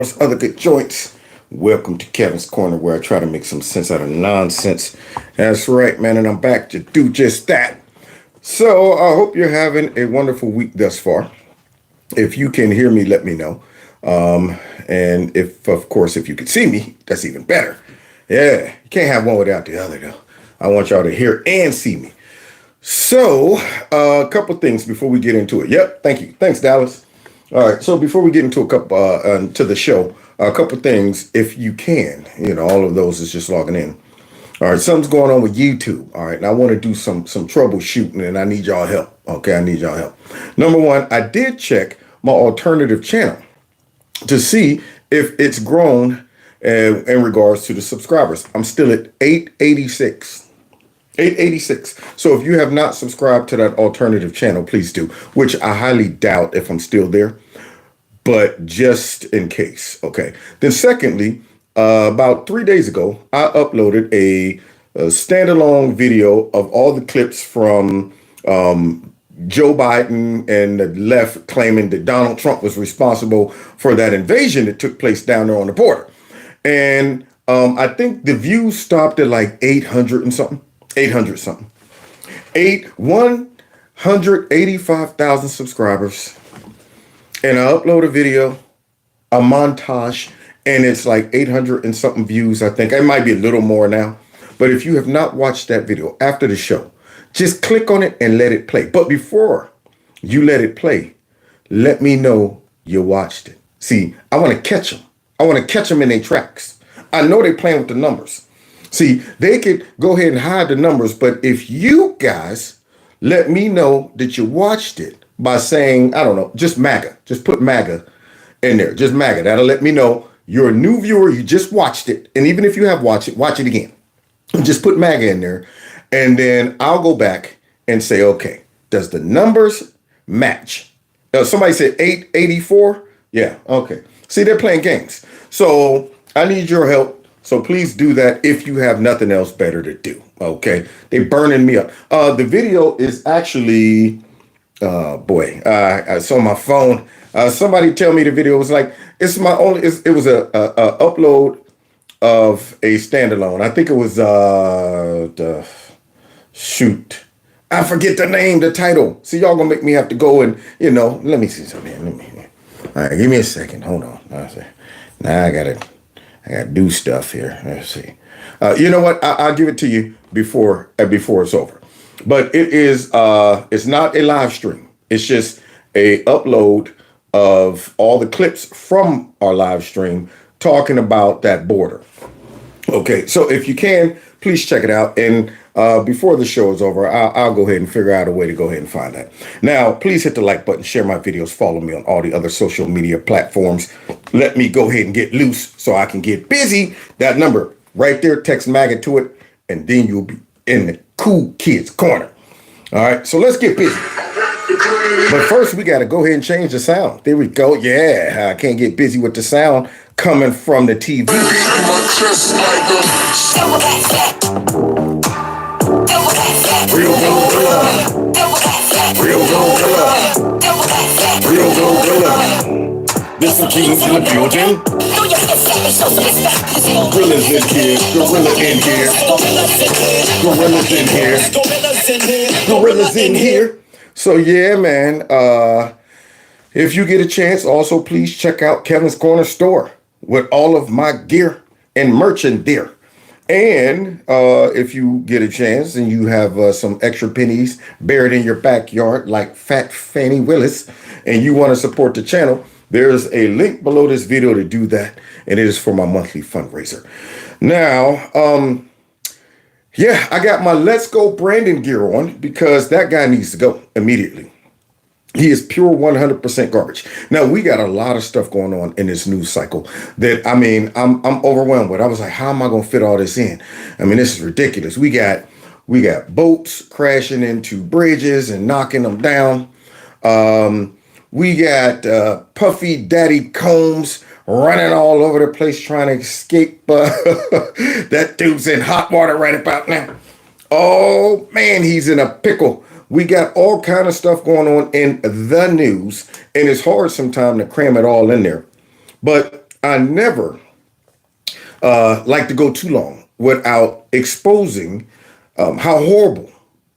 other good joints. Welcome to Kevin's Corner, where I try to make some sense out of nonsense. That's right, man, and I'm back to do just that. So I hope you're having a wonderful week thus far. If you can hear me, let me know. And if, of course, if you can see me, that's even better. Yeah, you can't have one without the other, though. I want y'all to hear and see me. So, a couple things before we get into it. Yep, thank you. Thanks, Dallas. All right, so before we get into to the show, a couple things, if you can, all of those is just logging in. All right, something's going on with YouTube. All right, and I want to do some troubleshooting, and I need y'all help. Okay, I need y'all help. Number one, I did check my alternative channel to see if it's grown in regards to the subscribers. I'm still at 886. 886. So if you have not subscribed to that alternative channel, please do, which I highly doubt if I'm still there, but just in case. Okay. Then secondly, about 3 days ago, I uploaded a standalone video of all the clips from Joe Biden and the left claiming that Donald Trump was responsible for that invasion that took place down there on the border. And I think the views stopped at like 800 and something. 800 something. 185,000 subscribers. And I upload a video, a montage, and it's like 800 and something views, I think. It might be a little more now. But if you have not watched that video after the show, just click on it and let it play. But before you let it play, let me know you watched it. See, I want to catch them. I want to catch them in their tracks. I know they're playing with the numbers. See, they could go ahead and hide the numbers, but if you guys let me know that you watched it by saying, I don't know, just MAGA, just put MAGA in there, just MAGA. That'll let me know you're a new viewer, you just watched it. And even if you have watched it, watch it again. Just put MAGA in there. And then I'll go back and say, okay, does the numbers match? Somebody said 884. Yeah, okay. See, they're playing games. So I need your help. So please do that if you have nothing else better to do. Okay. They're burning me up. The video is actually, I saw my phone. Somebody tell me the video was like, it's my only, it was a upload of a standalone. I think it was, shoot. I forget the name, the title. See, y'all gonna make me have to go and, let me see something here. All right, give me a second. Hold on. Now I gotta do stuff here. Let's see. You know what? I'll give it to you before it's over. But it is it's not a live stream. It's just a upload of all the clips from our live stream talking about that border. Okay, so if you can, please check it out. And before the show is over, I'll go ahead and figure out a way to go ahead and find that. Now, please hit the like button, share my videos, follow me on all the other social media platforms. Let me go ahead and get loose so I can get busy. That number right there, text MAGA to it, and then you'll be in the cool kids corner. All right, so let's get busy. But first, we got to go ahead and change the sound. There we go. Yeah, I can't get busy with the sound coming from the TV. Real gorilla. Real gorilla. Real gorilla. There's some kings in the building. Gorillas in here. Gorilla in here. Gorillas in here. Gorillas in here. So yeah, man. If you get a chance, also please check out Kevin's Corner store with all of my gear and merch in there. And if you get a chance and you have some extra pennies buried in your backyard like Fat Fannie Willis and you want to support the channel, there's a link below this video to do that. And it is for my monthly fundraiser. Now, yeah, I got my Let's Go Brandon gear on because that guy needs to go immediately. He is pure 100% garbage. Now, we got a lot of stuff going on in this news cycle that, I'm overwhelmed with. I was like, how am I going to fit all this in? This is ridiculous. We got boats crashing into bridges and knocking them down. We got Puffy Daddy Combs running all over the place trying to escape. That dude's in hot water right about now. Oh, man, he's in a pickle. We got all kind of stuff going on in the news, and it's hard sometimes to cram it all in there. But I never like to go too long without exposing how horrible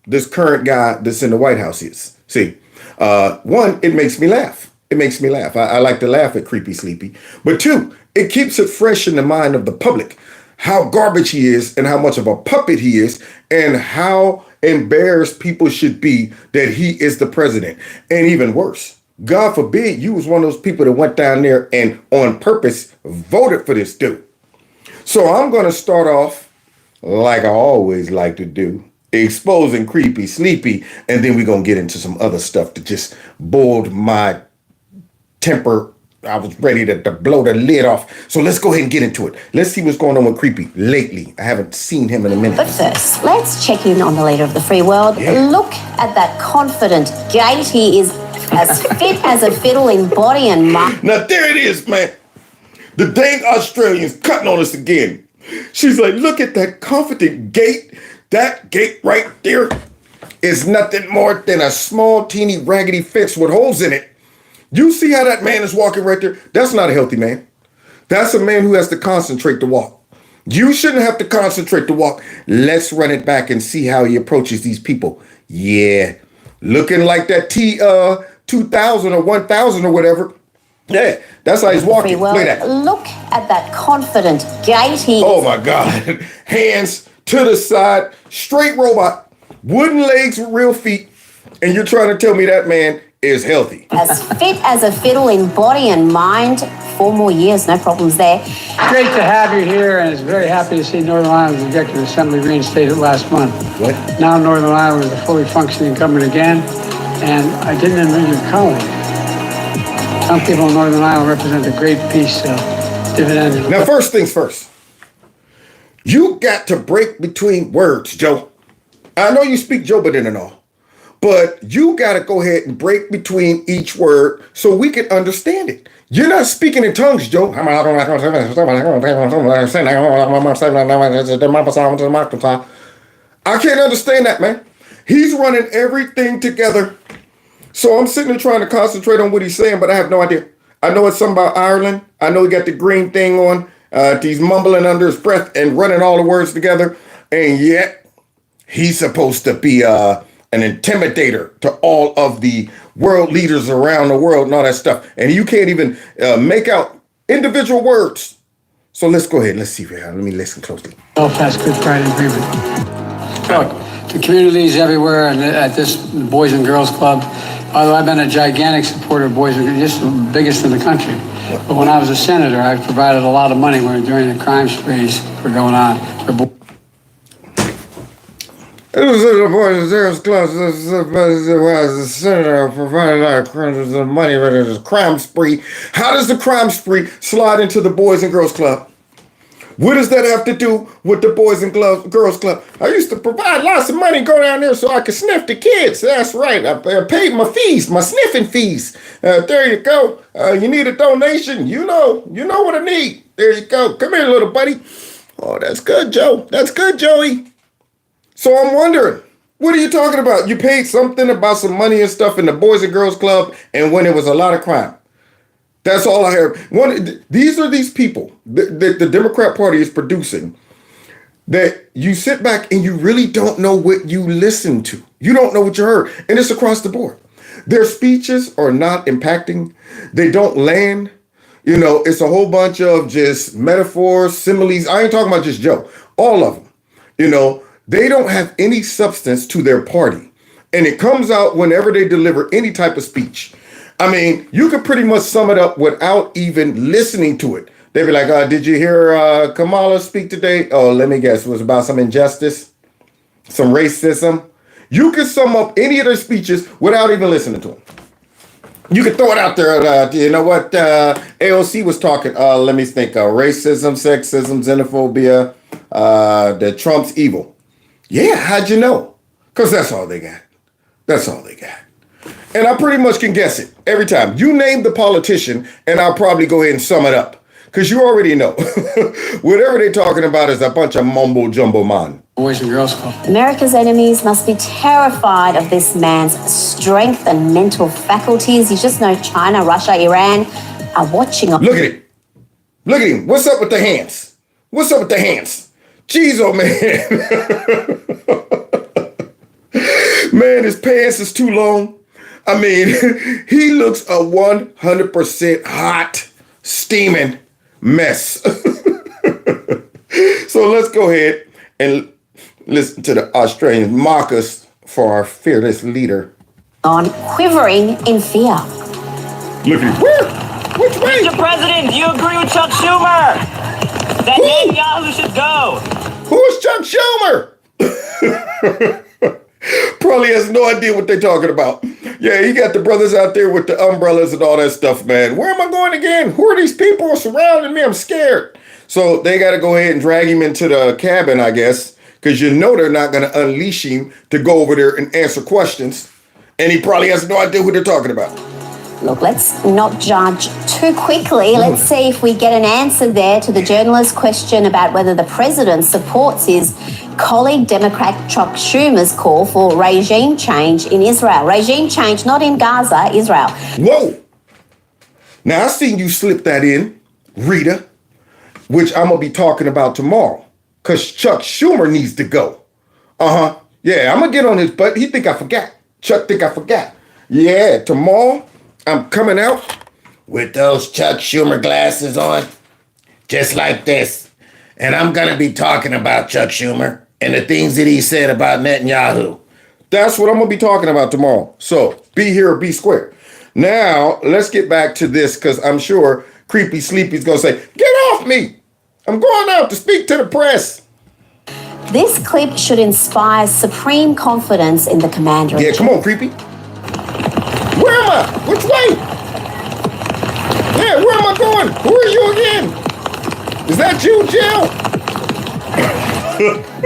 this current guy that's in the White House is. See, one, it makes me laugh. It makes me laugh. I like to laugh at Creepy Sleepy. But two, it keeps it fresh in the mind of the public how garbage he is and how much of a puppet he is and how embarrassed people should be that he is the president. And even worse, God forbid you was one of those people that went down there and on purpose voted for this dude. So I'm going to start off like I always like to do, exposing Creepy Sleepy, and then we're going to get into some other stuff that just boiled my temper. I was ready to blow the lid off. So let's go ahead and get into it. Let's see what's going on with Creepy lately. I haven't seen him in a minute. But first, let's check in on the leader of the free world. Yeah. Look at that confident gait. He is as fit as a fiddle in body and mind. Now there it is, man. The dang Australians cutting on us again. She's like, look at that confident gait. That gait right there is nothing more than a small, teeny, raggedy fence with holes in it. You see how that man is walking right there? That's not a healthy man. That's a man who has to concentrate to walk. You shouldn't have to concentrate to walk. Let's run it back and see how he approaches these people. Yeah, looking like that T2000 or 1000 or whatever. Yeah, that's how he's walking. Well, play that. Look at that confident gait. Oh my God. Hands to the side, straight robot, wooden legs with real feet. And you're trying to tell me that man is healthy. As fit as a fiddle in body and mind. 4 more years, no problems there. Great to have you here, and it's very happy to see Northern Ireland's Executive Assembly reinstated last month. What? Now Northern Ireland is a fully functioning government again, and I didn't admit your colleague. Some people in Northern Ireland represent a great piece of dividend. Now, first things first. You got to break between words, Joe. I know you speak Joburden and all, but you got to go ahead and break between each word so we can understand it. You're not speaking in tongues, Joe. I can't understand that, man. He's running everything together. So I'm sitting there trying to concentrate on what he's saying, but I have no idea. I know it's something about Ireland. I know he got the green thing on. He's mumbling under his breath and running all the words together. And yet he's supposed to be an intimidator to all of the world leaders around the world and all that stuff. And you can't even make out individual words. So let's go ahead. Let's see. Let me listen closely. Belfast Good Friday Agreement. Look, the communities everywhere and at this Boys and Girls Club, although I've been a gigantic supporter of Boys and Girls, just the biggest in the country. But when I was a senator, I provided a lot of money during the crime sprees were going on. It was the Boys and Girls Club. As a senator, I provided a lot of money for the crime spree. How does the crime spree slide into the Boys and Girls Club? What does that have to do with the Boys and Girls Club? I used to provide lots of money, go down there so I could sniff the kids. That's right. I paid my fees, my sniffing fees. There you go. You need a donation. You know what I need. There you go. Come here, little buddy. Oh, that's good, Joe. That's good, Joey. So I'm wondering, what are you talking about? You paid something about some money and stuff in the Boys and Girls Club, and when it was a lot of crime. That's all I heard. These are these people that the Democrat Party is producing that you sit back and you really don't know what you listen to. You don't know what you heard. And it's across the board. Their speeches are not impacting. They don't land. You know, it's a whole bunch of just metaphors, similes. I ain't talking about just Joe. All of them. You know, they don't have any substance to their party. And it comes out whenever they deliver any type of speech. I mean, you could pretty much sum it up without even listening to it. They'd be like, did you hear Kamala speak today? Oh, let me guess. It was about some injustice, some racism. You could sum up any of their speeches without even listening to them. You could throw it out there. You know what? AOC was talking. Let me think. Racism, sexism, xenophobia, that Trump's evil. Yeah, how'd you know? Because that's all they got. That's all they got. And I pretty much can guess it every time. You name the politician, and I'll probably go ahead and sum it up. Because you already know. Whatever they're talking about is a bunch of mumbo jumbo man. Boys and Girls Club. America's enemies must be terrified of this man's strength and mental faculties. You just know China, Russia, Iran are watching. Look at it. Look at him. What's up with the hands? What's up with the hands? Jeez, oh man. Man, his pants is too long. I mean, he looks a 100% hot, steaming mess. So let's go ahead and listen to the Australians mock us for our fearless leader. On quivering in fear. Look at him. Where? Which way? Mr. President, do you agree with Chuck Schumer that Netanyahu should go? Who is Chuck Schumer? Probably has no idea what they're talking about. Yeah, he got the brothers out there with the umbrellas and all that stuff, man. Where am I going again? Who are these people surrounding me? I'm scared. So they got to go ahead and drag him into the cabin, I guess, because you know they're not going to unleash him to go over there and answer questions. And he probably has no idea what they're talking about. Look, let's not judge too quickly. Let's see if we get an answer there to the journalist's question about whether the president supports his colleague Democrat Chuck Schumer's call for regime change in Israel. Regime change, not in Gaza, Israel. Whoa. Now, I seen you slip that in, Rita, which I'm going to be talking about tomorrow, because Chuck Schumer needs to go. Uh-huh. Yeah, I'm going to get on his butt. He think I forgot. Chuck think I forgot. Yeah, tomorrow I'm coming out with those Chuck Schumer glasses on, just like this. And I'm going to be talking about Chuck Schumer and the things that he said about Netanyahu. That's what I'm going to be talking about tomorrow. So be here or be square. Now, let's get back to this, because I'm sure Creepy Sleepy's going to say, get off me. I'm going out to speak to the press. This clip should inspire supreme confidence in the commander. Yeah, come on, Creepy. Where am I? Which way? Yeah, where am I going? Who are you again? Is that you, Jill?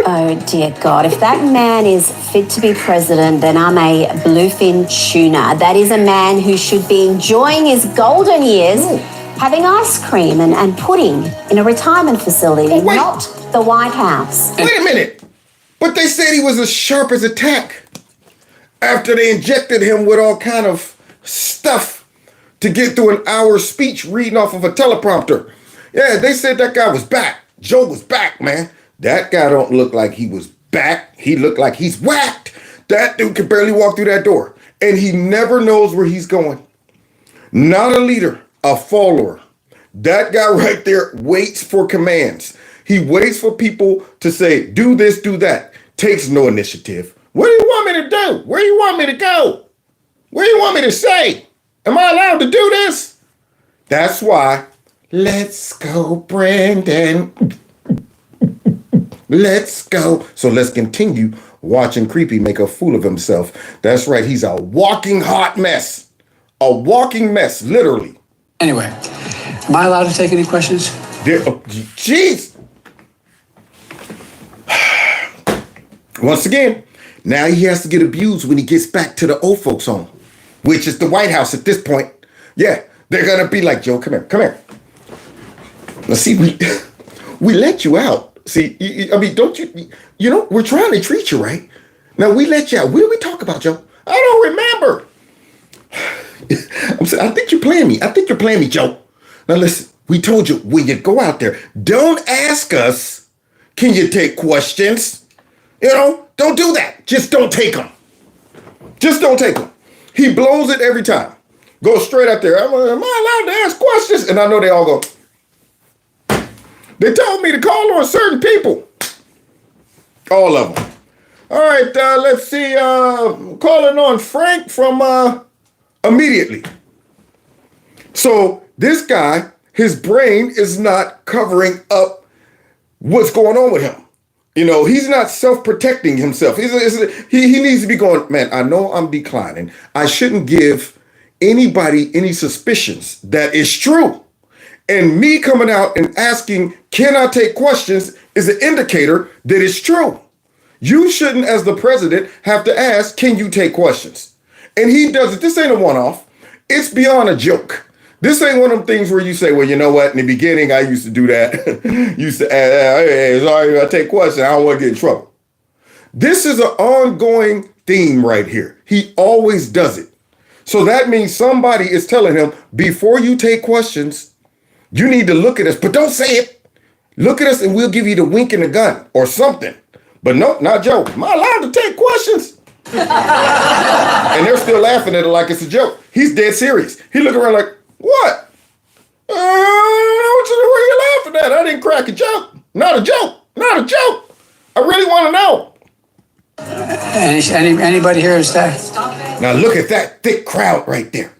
Oh, dear God. If that man is fit to be president, then I'm a bluefin tuna. That is a man who should be enjoying his golden years, having ice cream and pudding in a retirement facility, not the White House. Wait a minute. But they said he was as sharp as a tack after they injected him with all kind of stuff to get through an hour speech reading off of a teleprompter. Yeah, they said that guy was back. Joe was back, man. That guy don't look like he was back. He looked like he's whacked. That dude can barely walk through that door. And he never knows where he's going. Not a leader, a follower. That guy right there waits for commands. He waits for people to say, do this, do that. Takes no initiative. What do you want me to do? Where do you want me to go? What do you want me to say? Am I allowed to do this? That's why, let's go, Brandon. Let's go. So let's continue watching Creepy make a fool of himself. That's right. He's a walking hot mess. A walking mess, literally. Anyway, am I allowed to take any questions? Jeez. Once again, now he has to get abused when he gets back to the old folks' home, which is the White House at this point. Yeah, they're going to be like, Joe, come here, come here. Now, see, we let you out. See, I mean, don't you, we're trying to treat you right. Now, we let you out. What did we talk about, Joe? I don't remember. I think you're playing me. I think you're playing me, Joe. Now, listen, we told you when you go out there, don't ask us, can you take questions? Don't do that. Just don't take them. Just don't take them. He blows it every time. Go straight up there. Am I allowed to ask questions? And I know they all go, they told me to call on certain people. All of them. All right, let's see. Calling on Frank from immediately. So this guy, his brain is not covering up what's going on with him. He's not self-protecting himself. He needs to be going, man, I know I'm declining. I shouldn't give anybody any suspicions that is true. And me coming out and asking, can I take questions, is an indicator that it's true. You shouldn't, as the president, have to ask, can you take questions? And he does it. This ain't a one-off. It's beyond a joke. This ain't one of them things where you say, well, you know what? In the beginning, I used to do that. Used to ask, hey, sorry, I take questions. I don't want to get in trouble. This is an ongoing theme right here. He always does it. So that means somebody is telling him, before you take questions, You need to look at us, but don't say it. Look at us and we'll give you the wink and the gun or something. But nope, not Joe. Am I allowed to take questions? And they're still laughing at it like it's a joke. He's dead serious. He look around like, what? What are you laughing at? I didn't crack a joke. Not a joke. Not a joke. I really want to know. Anybody here is that? Now look at that thick crowd right there.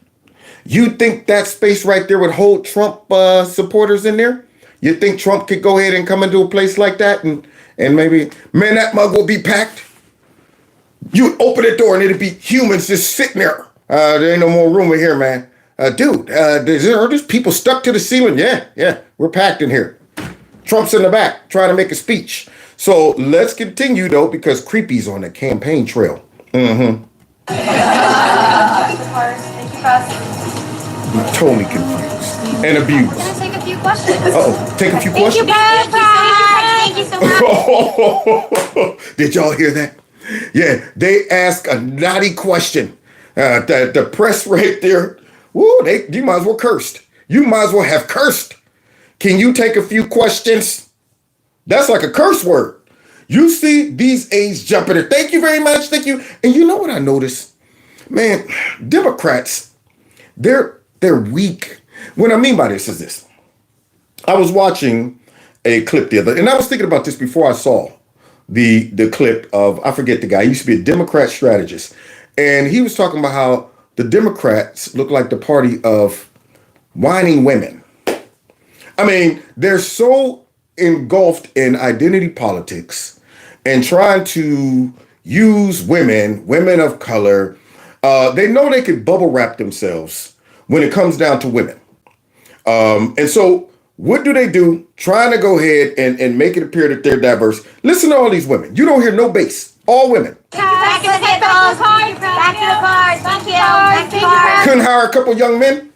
You think that space right there would hold Trump supporters in there? You think Trump could go ahead and come into a place like that and maybe, man, that mug will be packed? You would open the door and it'd be humans just sitting there. There ain't no more room in here, man. Dude, are there people stuck to the ceiling? Yeah, we're packed in here. Trump's in the back trying to make a speech. So let's continue, though, because Creepy's on the campaign trail. Mm-hmm. Thank you, Russ. I'm totally confused and abused. I'm going to take a few questions. Uh-oh, take a few questions? Thank you so much. Did y'all hear that? Yeah, they ask a naughty question. The press right there, woo, you might as well cursed. You might as well have cursed. Can you take a few questions? That's like a curse word. You see these A's jumping there. Thank you very much. Thank you. And you know what I noticed? Man, Democrats, they're weak. What I mean by this is this. I was watching a clip the other, and I was thinking about this before I saw the clip of, I forget the guy, he used to be a Democrat strategist. And he was talking about how the Democrats look like the party of whining women. I mean, they're so engulfed in identity politics and trying to use women of color. They know they could bubble wrap themselves when it comes down to women. And so what do? Trying to go ahead and make it appear that they're diverse. Listen to all these women. You don't hear no bass. All women. Back to the headphones. Back to the cars. Thank you. Back to the cars. Couldn't hire a couple young men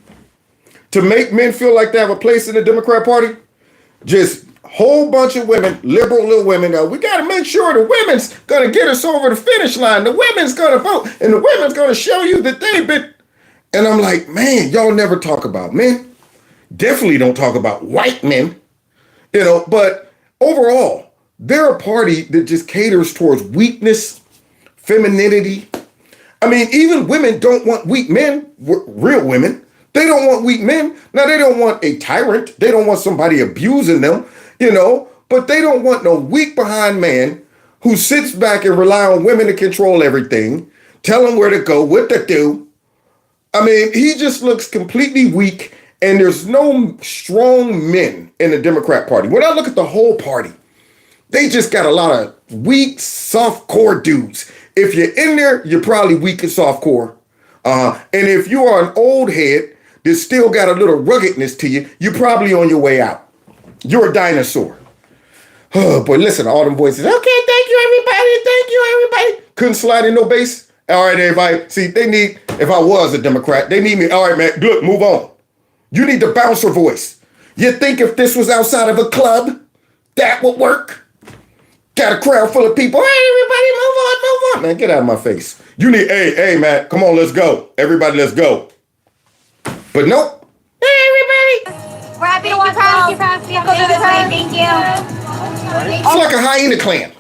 to make men feel like they have a place in the Democrat Party? Just whole bunch of women, liberal little women. We got to make sure the women's going to get us over the finish line. The women's going to vote, and the women's going to show you that they've been. And I'm like, man, y'all never talk about men. Definitely don't talk about white men, but overall, they're a party that just caters towards weakness, femininity. I mean, even women don't want weak men, real women. They don't want weak men. Now, they don't want a tyrant. They don't want somebody abusing them, but they don't want no weak behind man who sits back and rely on women to control everything, tell them where to go, what to do. I mean, he just looks completely weak. And there's no strong men in the Democrat Party. When I look at the whole party, they just got a lot of weak, soft-core dudes. If you're in there, you're probably weak and soft-core. And if you are an old head that still got a little ruggedness to you, you're probably on your way out. You're a dinosaur. Oh, boy, listen to all them voices. Okay, thank you, everybody. Thank you, everybody. Couldn't slide in no bass. All right, everybody. See, if I was a Democrat, they need me. All right, man, look, move on. You need the bouncer voice. You think if this was outside of a club, that would work? Got a crowd full of people. Hey, everybody, move on. Man, get out of my face. You need, hey, man, come on, let's go. Everybody, let's go. But nope. Hey, everybody. We're happy to watch you. We have to do this way. Thank you. It's like a hyena clan.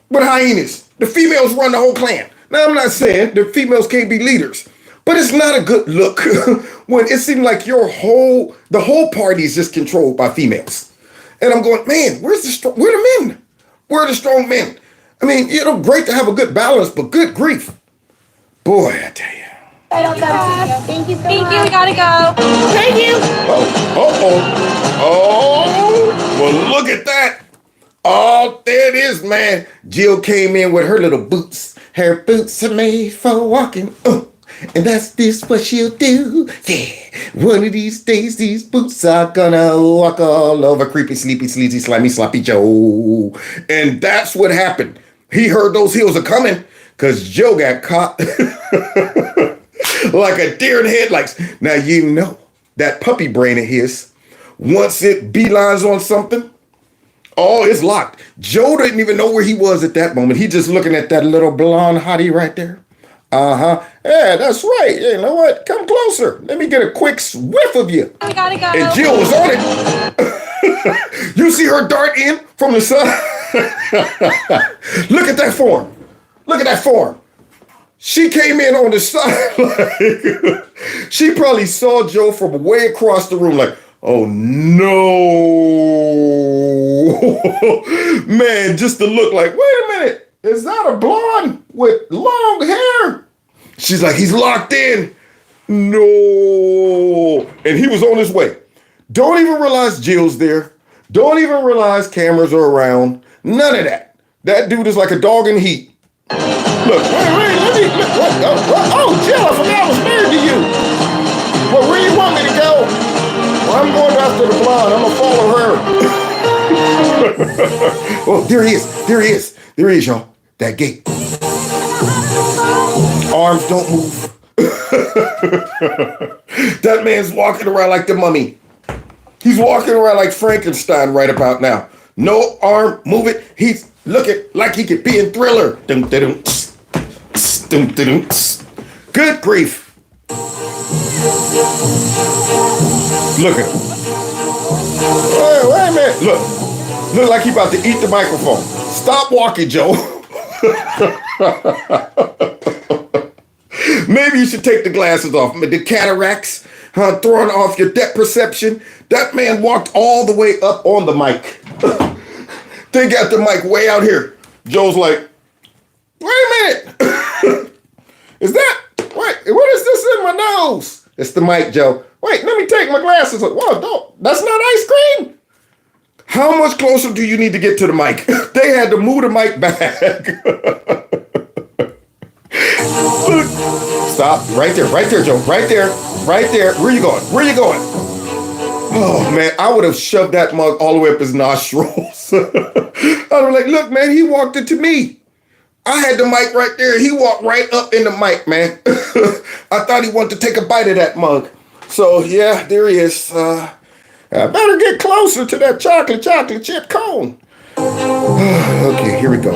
With hyenas, the females run the whole clan. Now, I'm not saying the females can't be leaders, but it's not a good look when it seems like the whole party is just controlled by females. And I'm going, man, where are the men? Where are the strong men? I mean, great to have a good balance, but good grief. Boy, I tell you. Thank you so much. Thank you. We gotta go. Thank you. Oh, well, look at that. Oh, there it is, man. Jill came in with her little boots. Her boots are made for walking. And that's what she'll do. Yeah. One of these days, these boots are gonna walk all over creepy, sleepy, sleazy, slimy, sloppy Joe. And that's what happened. He heard those heels are coming because Joe got caught like a deer in headlights. Now, that puppy brain of his, once it beelines on something, it's locked. Joe didn't even know where he was at that moment. He just looking at that little blonde hottie right there. Uh-huh. Yeah, that's right. You know what? Come closer. Let me get a quick whiff of you. We gotta go. And Jill was on it. You see her dart in from the side? Look at that form. Look at that form. She came in on the side. She probably saw Joe from way across the room like, oh no. Man, just to look like, wait a minute. Is that a blonde with long hair? She's like, he's locked in. No. And he was on his way. Don't even realize Jill's there. Don't even realize cameras are around. None of that. That dude is like a dog in heat. Look, wait, let me, what? Oh, Jill, I forgot I was married to you. Well, where you want me to go? Well, I'm going after the blonde. I'm going to follow her. Oh, there he is. There he is. There he is, y'all. That gate. Arms don't move. That man's walking around like the mummy. He's walking around like Frankenstein right about now. No arm, move it. He's looking like he could be in Thriller. Good grief. Look at him. Wait a minute. Look like he about to eat the microphone. Stop walking, Joe. Maybe you should take the glasses off. The cataracts, throwing off your depth perception. That man walked all the way up on the mic. They got the mic way out here. Joe's like, wait a minute. Is that, what is this in my nose? It's the mic, Joe. Wait, let me take my glasses off. Whoa, don't, that's not ice cream. How much closer do you need to get to the mic? They had to move the mic back. Stop. Right there, Joe. Right there. Where you going? Oh, man, I would have shoved that mug all the way up his nostrils. I was like, look, man, he walked into me. I had the mic right there. He walked right up in the mic, man. I thought he wanted to take a bite of that mug. So, yeah, there he is. I better get closer to that chocolate chip cone. Okay, here we go.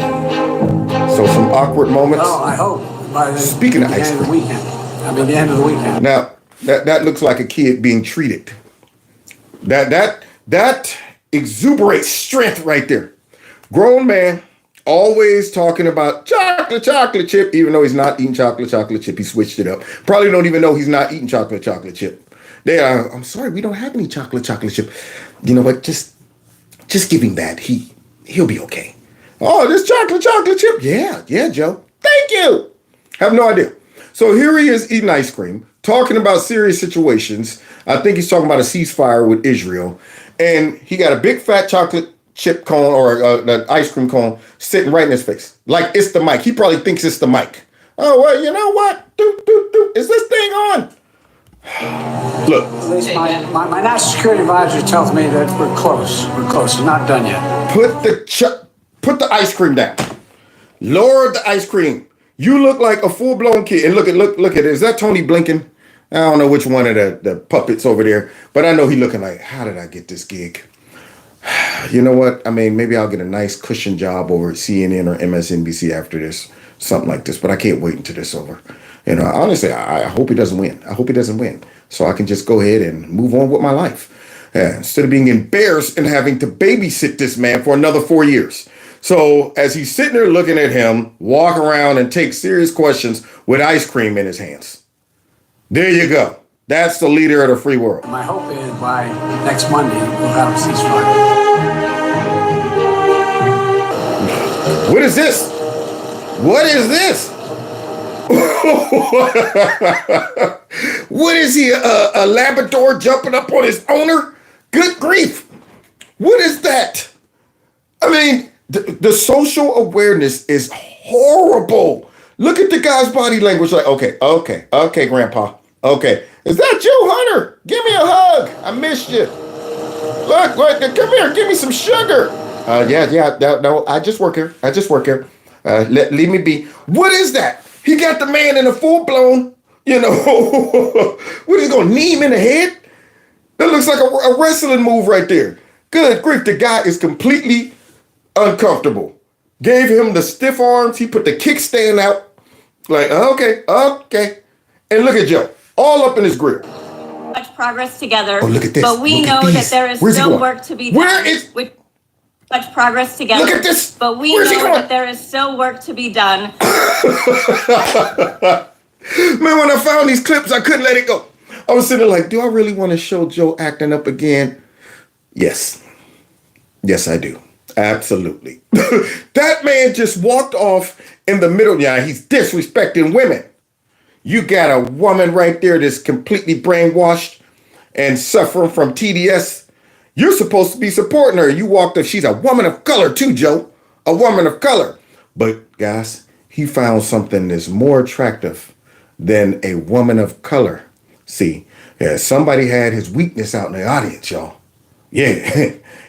So some awkward moments. Well, I hope by Speaking of ice end of the cream. weekend. The end of the weekend. Now, that looks like a kid being treated. That exuberates strength right there. Grown man, always talking about chocolate chip, even though he's not eating chocolate chip. He switched it up. Probably don't even know he's not eating chocolate chip. I'm sorry, we don't have any chocolate chip. You know what? Just give him that. He'll be okay. Oh, this chocolate chip. Yeah, Joe. Thank you. Have no idea. So here he is eating ice cream, talking about serious situations. I think he's talking about a ceasefire with Israel. And he got a big fat chocolate chip cone or an ice cream cone sitting right in his face. Like it's the mic. He probably thinks it's the mic. Oh, well, you know what? Is this thing on? Look. At least my national security advisor tells me that we're close. It's not done yet. Put the ice cream down. Lower the ice cream. You look like a full-blown kid. And look at it. Is that Tony Blinken? I don't know which one of the puppets over there, but I know he looking like, how did I get this gig? You know what? I mean, maybe I'll get a nice cushion job over at CNN or MSNBC after this, something like this, but I can't wait until this is over. You know, honestly, I hope he doesn't win. So I can just go ahead and move on with my life. Instead of being embarrassed and having to babysit this man for another 4 years. So as he's sitting there looking at him, walk around and take serious questions with ice cream in his hands. There you go. That's the leader of the free world. My hope is by next Monday we'll have a ceasefire. What is this? What is he, a Labrador jumping up on his owner? Good grief. What is that? I mean, the social awareness is horrible. Look at the guy's body language like, okay, Grandpa. Okay. Is that you, Hunter? Give me a hug. I missed you. Look, come here. Give me some sugar. No, I just work here. Leave me be. What is that? He got the man in a full-blown, what is he going to knee him in the head? That looks like a wrestling move right there. Good grief, the guy is completely uncomfortable. Gave him the stiff arms. He put the kickstand out. Like, okay. And look at Joe, all up in his grill. Much progress together. Oh, look at this. But we Look at know that these. there is Where's he still going? work to be Where done. is- With much progress together. Look at this. But we Where's he know going? that there is still work to be done. Man, when I found these clips, I couldn't let it go. I was sitting there like, do I really want to show Joe acting up again? Yes. Yes, I do. Absolutely. That man just walked off in the middle. Yeah, he's disrespecting women. You got a woman right there that's completely brainwashed and suffering from TDS. You're supposed to be supporting her. You walked up. She's a woman of color too, Joe. A woman of color. But guys, he found something that's more attractive than a woman of color. See, yeah, somebody had his weakness out in the audience, y'all. Yeah,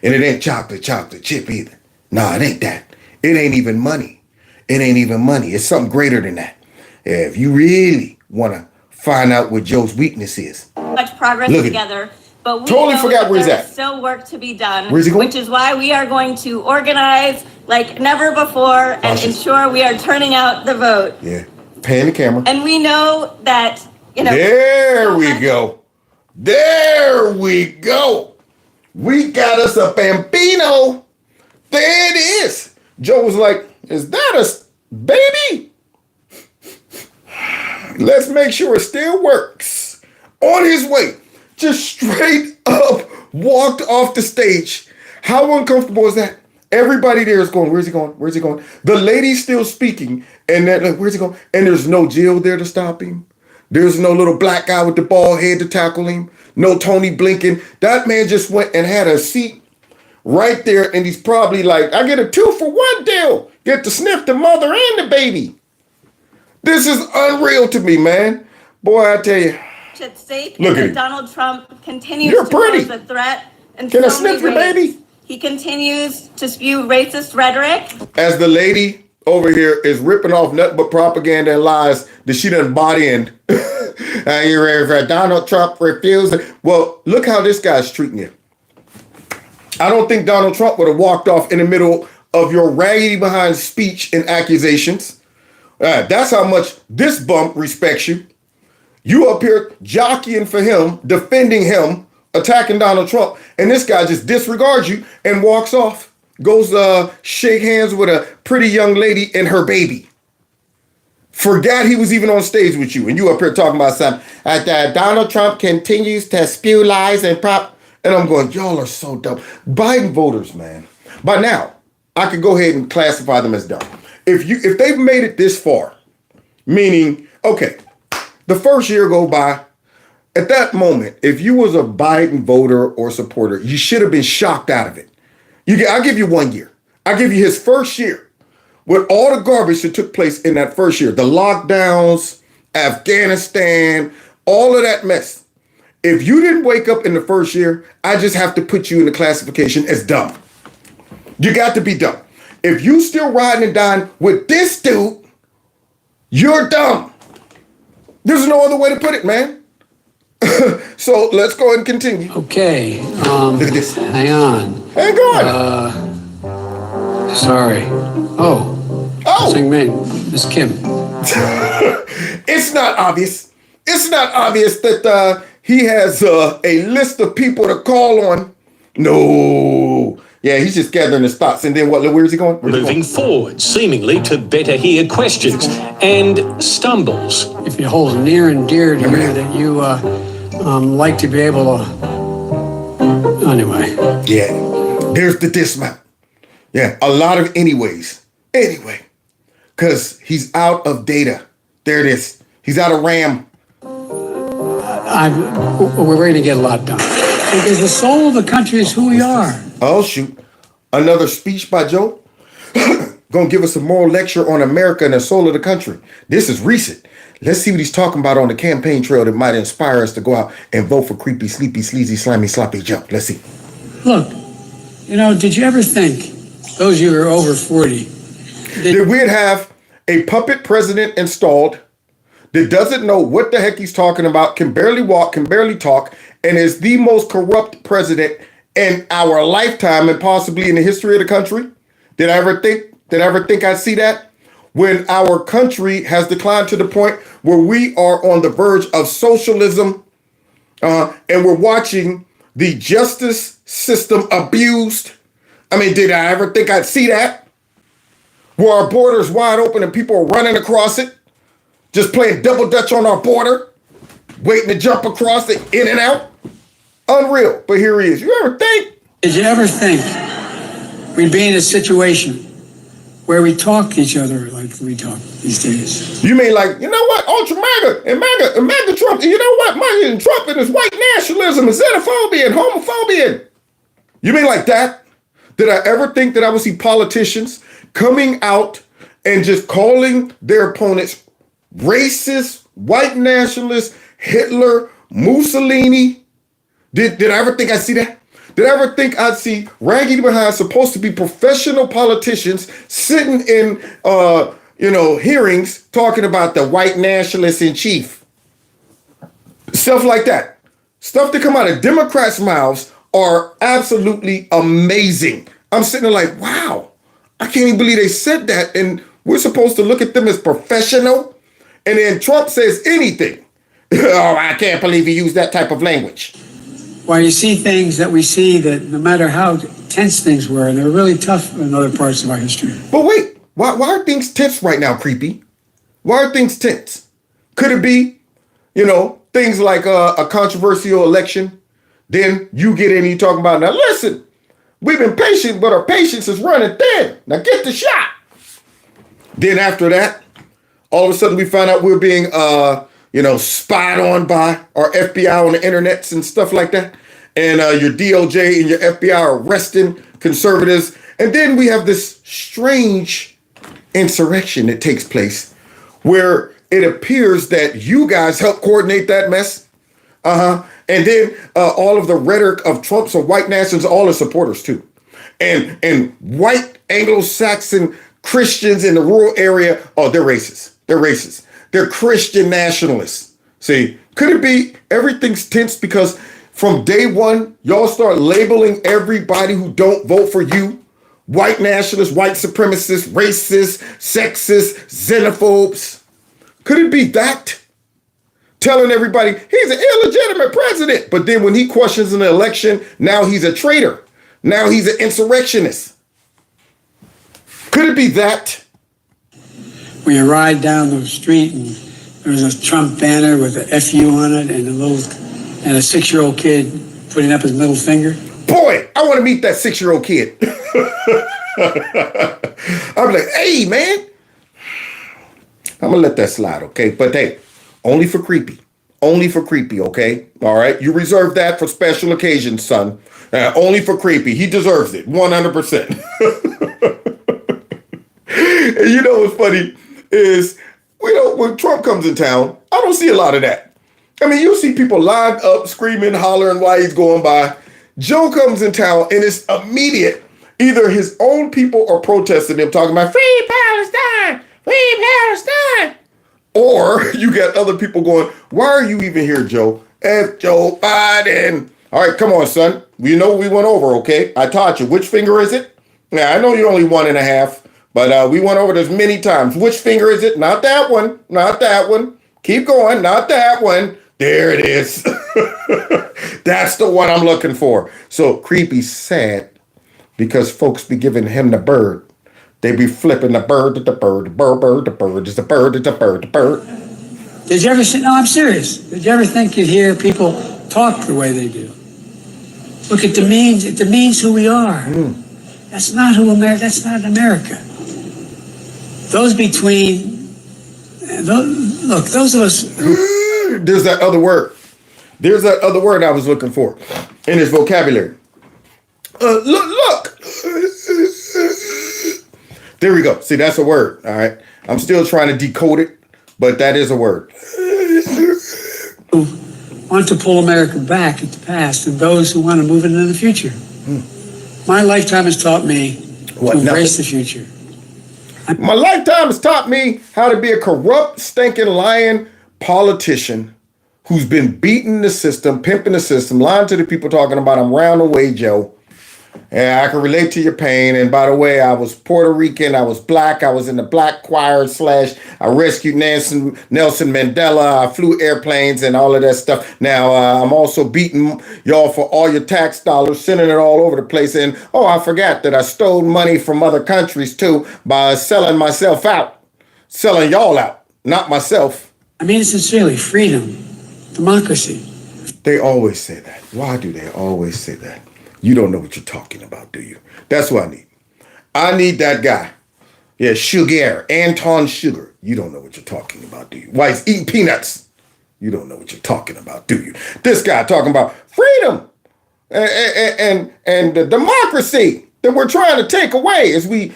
and it ain't chocolate chip either. Nah, it ain't that. It ain't even money. It ain't even money. It's something greater than that. Yeah, if you really want to find out what Joe's weakness is. Much progress Look at together. But we Totally know forgot that where he's there at. is still work to be done. Where's he going? Which is why we are going to organize like never before and Cautious. ensure we are turning out the vote. Yeah, pan the camera. And we know that, There we go. There we go. We got us a Bambino. There it is. Joe was like, is that a baby? Let's make sure it still works. On his way, just straight up walked off the stage. How uncomfortable is that? Everybody there is going, where's he going? Where's he going? The lady's still speaking, and they're like, where's he going? And there's no Jill there to stop him. There's no little black guy with the bald head to tackle him. No Tony Blinken. That man just went and had a seat right there, and he's probably like, I get a 2-for-1 deal. Get to sniff the mother and the baby. This is unreal to me, man. Boy, I tell you. at stake Look and at that him. Donald Trump continues You're to pretty. pose a threat in Can I so many sniff your ways. baby? He continues to spew racist rhetoric. As the lady over here is ripping off nothing but propaganda and lies that she done bought in. Are you ready for Donald Trump refusing? Well, look how this guy's treating you. I don't think Donald Trump would have walked off in the middle of your raggedy behind speech and accusations. That's how much this bump respects you. You up here jockeying for him, defending him, attacking Donald Trump, and this guy just disregards you and walks off. Goes shake hands with a pretty young lady and her baby. Forgot he was even on stage with you, and you up here talking about something. Donald Trump continues to spew lies and prop. And I'm going, y'all are so dumb. Biden voters, man. By now, I could go ahead and classify them as dumb. If they've made it this far, meaning, okay, the first year go by, at that moment, if you was a Biden voter or supporter, you should have been shocked out of it. I'll give you 1 year. I'll give you his first year with all the garbage that took place in that first year. The lockdowns, Afghanistan, all of that mess. If you didn't wake up in the first year, I just have to put you in the classification as dumb. You got to be dumb. If you still riding and dying with this dude, you're dumb. There's no other way to put it, man. So let's go ahead and continue. Okay. Look at this. Hang on. Hang on. Sorry. Oh. Sing me, Miss Kim. It's not obvious. It's not obvious that he has a list of people to call on. No. Yeah, he's just gathering his thoughts. And then what? Where's he going? Moving forward, seemingly to better hear questions, and stumbles. If it holds near and dear to you that you like to be able to. Anyway. Yeah, there's the dismount. Yeah, a lot of anyways. Anyway, because he's out of data. There it is. He's out of RAM. We're ready to get a lot done. Because the soul of the country is who we are. Oh, shoot. Another speech by Joe? Gonna give us a moral lecture on America and the soul of the country. This is recent. Let's see what he's talking about on the campaign trail that might inspire us to go out and vote for creepy, sleepy, sleazy, slimy, sloppy Joe. Let's see. Look, did you ever think, those of you who are over 40, that we'd have a puppet president installed that doesn't know what the heck he's talking about, can barely walk, can barely talk, and is the most corrupt president in our lifetime and possibly in the history of the country? Did I ever think I'd see that? when our country has declined to the point where we are on the verge of socialism, and we're watching the justice system abused. I mean, did I ever think I'd see that? Where our border's wide open and people are running across it, just playing double dutch on our border, waiting to jump across it, in and out. Unreal. But here he is. You ever think? Did you ever think we'd be in a situation where we talk to each other like we talk these days? You mean like, you know what, ultra MAGA and MAGA Trump, you know what, Trump and his white nationalism and xenophobia and homophobia. You mean like that? Did I ever think that I would see politicians coming out and just calling their opponents racist, white nationalists, Hitler, Mussolini? Did I ever think I'd see that? Did I ever think I'd see raggedy behind supposed to be professional politicians sitting in hearings talking about the white nationalists in chief? Stuff like that. Stuff that come out of Democrats' mouths are absolutely amazing. I'm sitting there like, wow, I can't even believe they said that. And we're supposed to look at them as professional. And then Trump says anything. Oh, I can't believe he used that type of language. Why you see things that we see that no matter how tense things were, and they're really tough in other parts of our history. But wait, why are things tense right now, Creepy? Why are things tense? Could it be, things like a controversial election? Then you get in and you talk about, now listen, we've been patient, but our patience is running thin. Now get the shot. Then after that, all of a sudden we find out we're being spied on by our FBI on the internets and stuff like that. And your DOJ and your FBI are arresting conservatives. And then we have this strange insurrection that takes place where it appears that you guys helped coordinate that mess. And then all of the rhetoric of Trump's or white nationalists, all the supporters too. And white Anglo-Saxon Christians in the rural area, oh, they're racist. They're racist. They're Christian nationalists. See, could it be everything's tense because from day one, y'all start labeling everybody who don't vote for you white nationalists, white supremacists, racists, sexist, xenophobes? Could it be that? Telling everybody he's an illegitimate president. But then when he questions an election, now he's a traitor. Now he's an insurrectionist. Could it be that? When you ride down the street and there's a Trump banner with an FU on it and a 6-year-old kid putting up his middle finger. Boy, I want to meet that 6-year-old kid. I'm like, hey, man. I'm going to let that slide, okay? But hey, only for Creepy. Only for Creepy, okay? All right? You reserve that for special occasions, son. Only for Creepy. He deserves it, 100%. And you know what's funny is, when Trump comes in town, I don't see a lot of that. I mean, you see people lined up, screaming, hollering while he's going by. Joe comes in town and it's immediate. Either his own people are protesting him, talking about free Palestine, free Palestine. Or you got other people going, why are you even here, Joe? F Joe Biden. All right, come on, son. We know we went over, okay? I taught you. Which finger is it? Now, I know you're only 1.5, but we went over this many times. Which finger is it? Not that one. Not that one. Keep going. Not that one. There it is. That's the one I'm looking for. So Creepy's sad because folks be giving him the bird. They be flipping the bird, the bird, the bird, the bird, the bird, the bird, the bird. Did you ever no, I'm serious. Did you ever think you'd hear people talk the way they do? Look, it demeans who we are. That's not that's not America. Those of us who... There's that other word. There's that other word I was looking for in his vocabulary. Look. There we go. See, that's a word. All right. I'm still trying to decode it, but that is a word. Who want to pull America back at the past and those who want to move it into the future. My lifetime has taught me to embrace the future. My lifetime has taught me how to be a corrupt, stinking, lying politician who's been beating the system, pimping the system, lying to the people, talking about I'm round away, Joe. And I can relate to your pain. And by the way, I was Puerto Rican. I was black. I was in the black choir / I rescued Nelson Mandela. I flew airplanes and all of that stuff. Now, I'm also beating y'all for all your tax dollars, sending it all over the place. And, oh, I forgot that I stole money from other countries, too, by selling myself out. Selling y'all out, not myself. I mean it sincerely. Freedom, democracy. They always say that. Why do they always say that? You don't know what you're talking about, do you? That's what I need. I need that guy. Yeah, Sugar, Anton Sugar. You don't know what you're talking about, do you? Why he's eating peanuts. You don't know what you're talking about, do you? This guy talking about freedom and the democracy that we're trying to take away as we,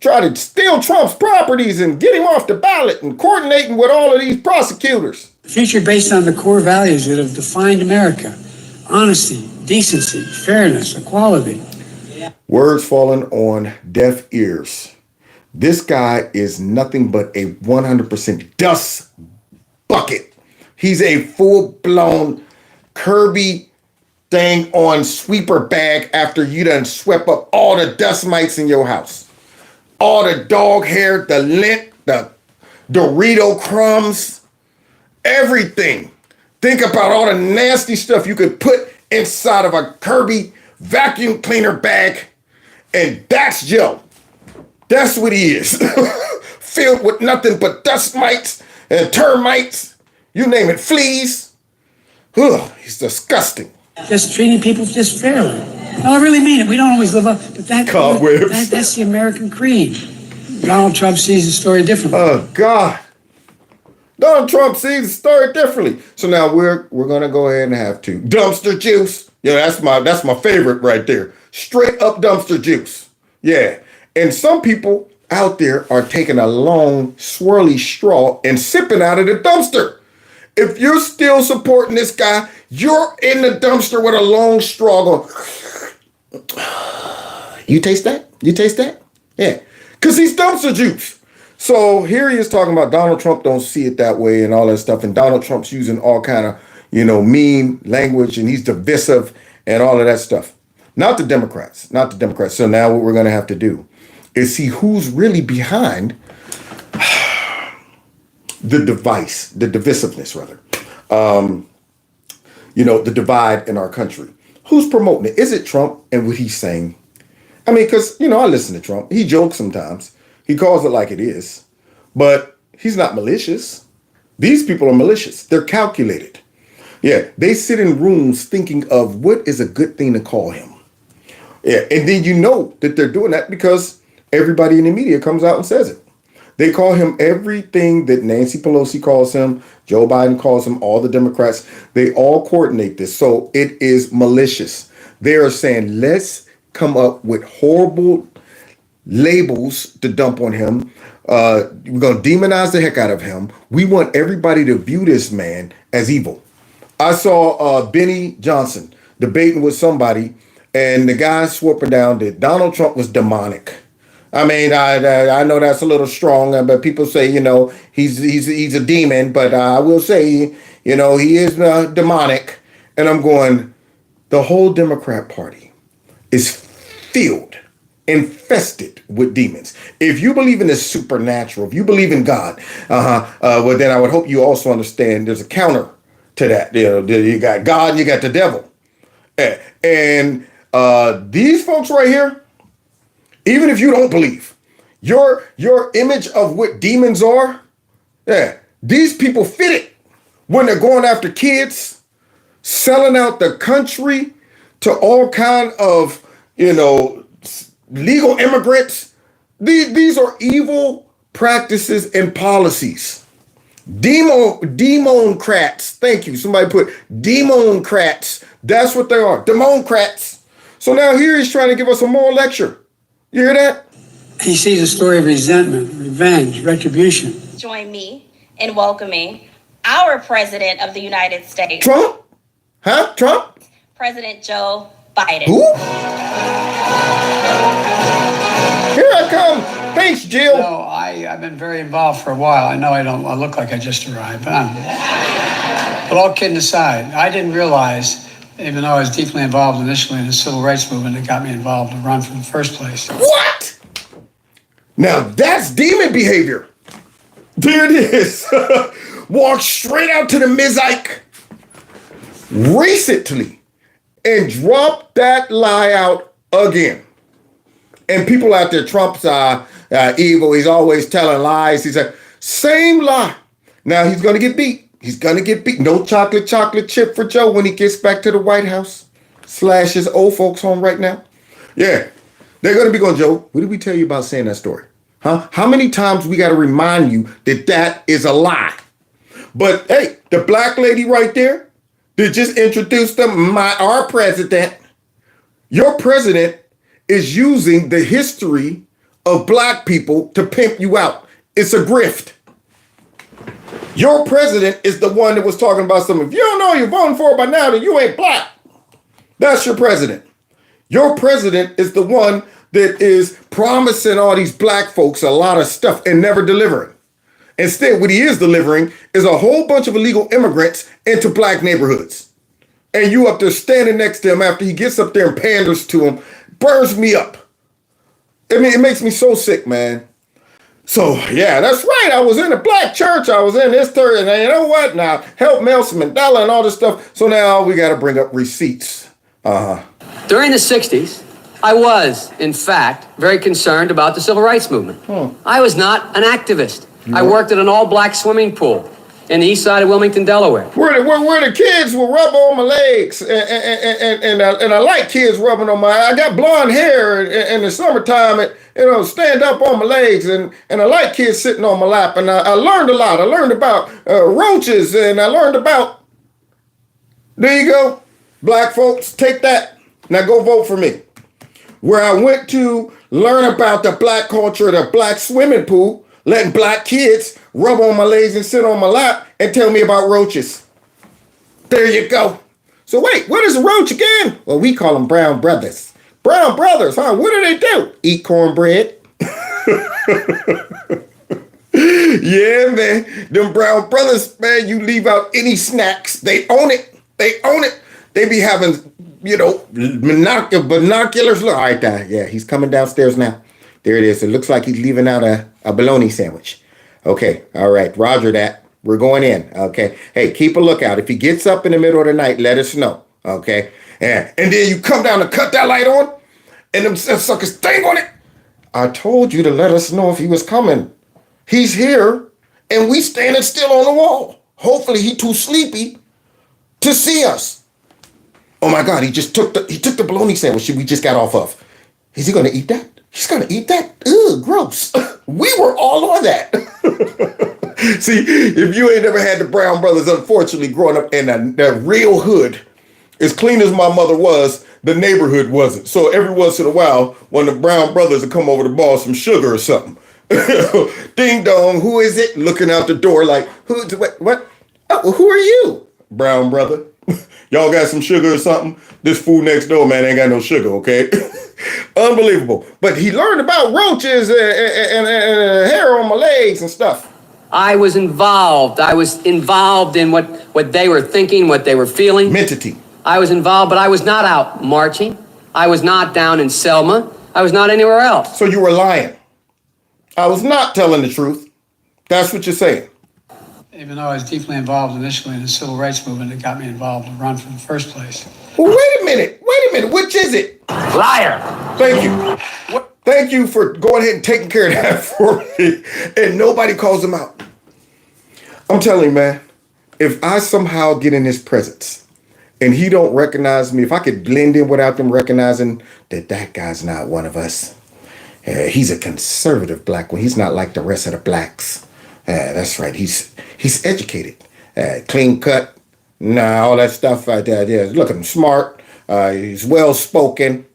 try to steal Trump's properties and get him off the ballot and coordinating with all of these prosecutors. A future based on the core values that have defined America. Honesty, decency, fairness, equality. Words falling on deaf ears. This guy is nothing but a 100% dust bucket. He's a full-blown Kirby thing on sweeper bag after you done swept up all the dust mites in your house. All the dog hair, the lint, the Dorito crumbs, everything. Think about all the nasty stuff you could put inside of a Kirby vacuum cleaner bag. And that's Joe. That's what he is. Filled with nothing but dust mites and termites. You name it, fleas. Ugh, he's disgusting. Just treating people just fairly. No, I really mean it. We don't always live up, but that's the American creed. Donald Trump sees the story differently. Oh, God. Donald Trump sees the story differently. So now we're gonna go ahead and have to dumpster juice. Yeah, that's my favorite right there. Straight up dumpster juice. Yeah. And some people out there are taking a long swirly straw and sipping out of the dumpster. If you're still supporting this guy, you're in the dumpster with a long straw going, you taste that? You taste that? Yeah. Because he's dumpster juice. So here he is talking about Donald Trump don't see it that way and all that stuff. And Donald Trump's using all kind of, mean language and he's divisive and all of that stuff. Not the Democrats. So now what we're going to have to do is see who's really behind the divisiveness, rather. The divide in our country. Who's promoting it? Is it Trump and what he's saying? I mean, because, I listen to Trump. He jokes sometimes. He calls it like it is. But he's not malicious. These people are malicious. They're calculated. Yeah, they sit in rooms thinking of what is a good thing to call him. Yeah, and then you know that they're doing that because everybody in the media comes out and says it. They call him everything that Nancy Pelosi calls him, Joe Biden calls him, all the Democrats. They all coordinate this. So it is malicious. They are saying, let's come up with horrible labels to dump on him. We're going to demonize the heck out of him. We want everybody to view this man as evil. I saw Benny Johnson debating with somebody, and the guy swore down that Donald Trump was demonic. I mean, I know that's a little strong, but people say, he's a demon. But I will say, he is demonic. And I'm going, the whole Democrat Party is infested with demons. If you believe in the supernatural, if you believe in God, well, then I would hope you also understand there's a counter to that. You got God and you got the devil. And these folks right here, even if you don't believe, your image of what demons are, these people fit it when they're going after kids, selling out the country to all kind of, legal immigrants. These are evil practices and policies. Democrats. Thank you. Somebody put Democrats. That's what they are. Democrats. So now here he's trying to give us a moral lecture. You hear that? He sees a story of resentment, revenge, retribution. Join me in welcoming our President of the United States. Trump? Huh? Trump? President Joe Biden. Who? Here I come. Thanks, Jill. No, I've been very involved for a while. I know I look like I just arrived, but all kidding aside, I didn't realize Even though I was deeply involved initially in the civil rights movement, it got me involved to run for the first place. What? Now that's demon behavior. There it is. Walk straight out to the Ike recently and drop that lie out again. And people out there, Trump's evil. He's always telling lies. He's like, same lie. Now he's going to get beat. He's going to get beat. No chocolate chip for Joe when he gets back to the White House / his old folks home right now. Yeah, they're going to be going, Joe, what did we tell you about saying that story? Huh? How many times we got to remind you that that is a lie? But hey, the black lady right there that just introduced them, our president, your president is using the history of black people to pimp you out. It's a grift. Your president is the one that was talking about something. If you don't know you're voting for by now, then you ain't black. That's your president. Your president is the one that is promising all these black folks a lot of stuff and never delivering. Instead, what he is delivering is a whole bunch of illegal immigrants into black neighborhoods. And you up there standing next to him after he gets up there and panders to him, burns me up. I mean, it makes me so sick, man. So, yeah, that's right. I was in a black church. I was in this church. And you know what? Now, help Nelson Mandela and all this stuff. So now we got to bring up receipts. During the 60s, I was, in fact, very concerned about the civil rights movement. I was not an activist. I worked at an all-black swimming pool in the east side of Wilmington, Delaware. Where the kids will rub on my legs, and I like kids rubbing on my. I got blonde hair in the summertime, and stand up on my legs, and I like kids sitting on my lap, and I learned a lot. I learned about roaches, and I learned about. There you go, black folks, take that. Now go vote for me. Where I went to learn about the black culture, the black swimming pool. Letting black kids rub on my legs and sit on my lap and tell me about roaches. There you go. So wait, what is a roach again? Well, we call them brown brothers. Brown brothers, huh? What do? Eat cornbread. Yeah, man. Them brown brothers, man, you leave out any snacks. They own it. They own it. They be having, binoculars. Look, all right, yeah, he's coming downstairs now. There it is. It looks like he's leaving out a bologna sandwich. Okay. All right. Roger that. We're going in. Okay. Hey, keep a lookout. If he gets up in the middle of the night, let us know. Okay. And then you come down and cut that light on and them suckers dang on it. I told you to let us know if he was coming. He's here and we standing still on the wall. Hopefully he too sleepy to see us. Oh my God. He took the bologna sandwich we just got off of. Is he going to eat that? He's going to eat that? Ugh, gross. We were all on that. See, if you ain't never had the Brown brothers, unfortunately, growing up in the real hood, as clean as my mother was, the neighborhood wasn't. So every once in a while, when the Brown brothers would come over to borrow some sugar or something, ding dong, who is it? Looking out the door like, what? Oh, who are you? Brown brother. Y'all got some sugar or something? This food next door, man, ain't got no sugar, okay? Unbelievable. But he learned about roaches and hair on my legs and stuff. I was involved. I was involved in what they were thinking, what they were feeling. Mentity. I was involved, but I was not out marching. I was not down in Selma. I was not anywhere else. So you were lying. I was not telling the truth. That's what you're saying. Even though I was deeply involved initially in the civil rights movement, it got me involved to run for the first place. Well, wait a minute. Which is it? Liar. Thank you. Thank you for going ahead and taking care of that for me. And nobody calls him out. I'm telling you, man, if I somehow get in his presence and he don't recognize me, if I could blend in without them recognizing that guy's not one of us. He's a conservative black one. He's not like the rest of the blacks. That's right. He's educated, clean cut, all that stuff right there. Yeah, look at him, smart. He's well spoken.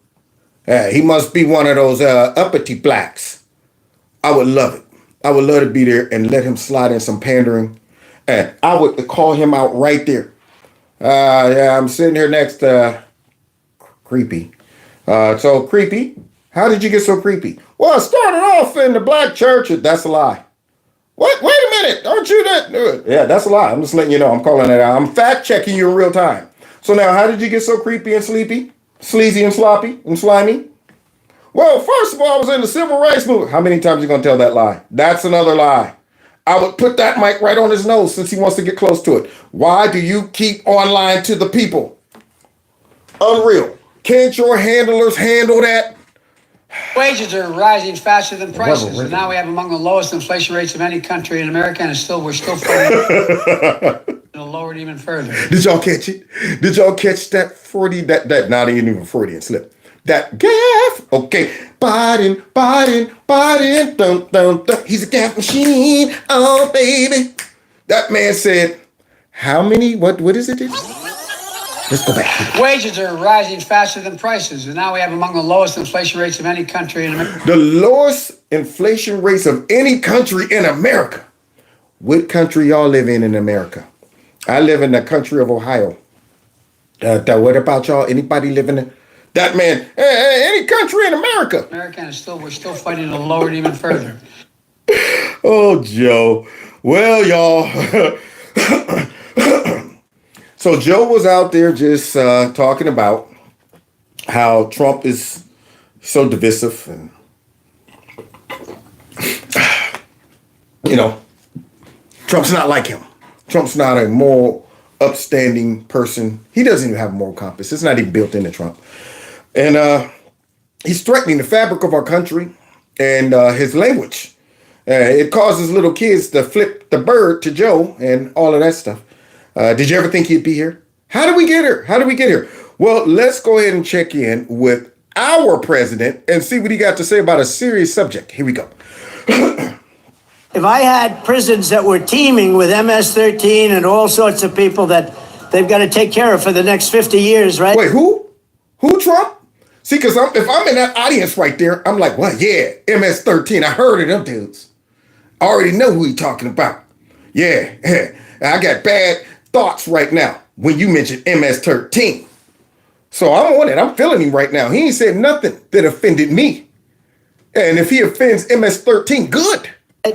He must be one of those uppity blacks. I would love it. I would love to be there and let him slide in some pandering. I would call him out right there. Yeah, I'm sitting here next to Creepy. So Creepy, how did you get so creepy? Well, I started off in the black church. That's a lie. What? Wait a minute. Aren't you that? Yeah, that's a lie. I'm just letting you know. I'm calling it out. I'm fact checking you in real time. So now, how did you get so creepy and sleepy, sleazy and sloppy and slimy? Well, first of all, I was in the civil rights movement. How many times are you going to tell that lie? That's another lie. I would put that mic right on his nose since he wants to get close to it. Why do you keep on lying to the people? Unreal. Can't your handlers handle that? Wages are rising faster than prices, and now we have among the lowest inflation rates of any country in America, and we're still fighting. It'll lower it even further. Did y'all catch it? Did y'all catch that 40? That not even Freudian slip. That gaff. Okay. Biden. Dun, dun, dun. He's a gaff machine. Oh, baby. That man said, how many? What is it? Let's go back. Wages are rising faster than prices, and now we have among the lowest inflation rates of any country in America. The lowest inflation rates of any country in America. What country y'all live in America? I live in the country of Ohio. What about y'all? Anybody live in it? That man, any country in America. America, and we're still fighting to lower it even further. Oh, Joe. Well, y'all. So Joe was out there just talking about how Trump is so divisive and, Trump's not like him. Trump's not a moral, upstanding person. He doesn't even have a moral compass. It's not even built into Trump. And he's threatening the fabric of our country and his language. It causes little kids to flip the bird to Joe and all of that stuff. Did you ever think he'd be here? How did we get here? Well, let's go ahead and check in with our president and see what he got to say about a serious subject. Here we go. If I had prisons that were teeming with MS-13 and all sorts of people that they've got to take care of for the next 50 years, right? Wait, who? Who, Trump? See, because if I'm in that audience right there, I'm like, well, yeah, MS-13. I heard of them dudes. I already know who he's talking about. Yeah, I got bad thoughts right now when you mentioned MS-13. So I'm on it. I'm feeling him right now. He ain't said nothing that offended me. And if he offends MS-13, good.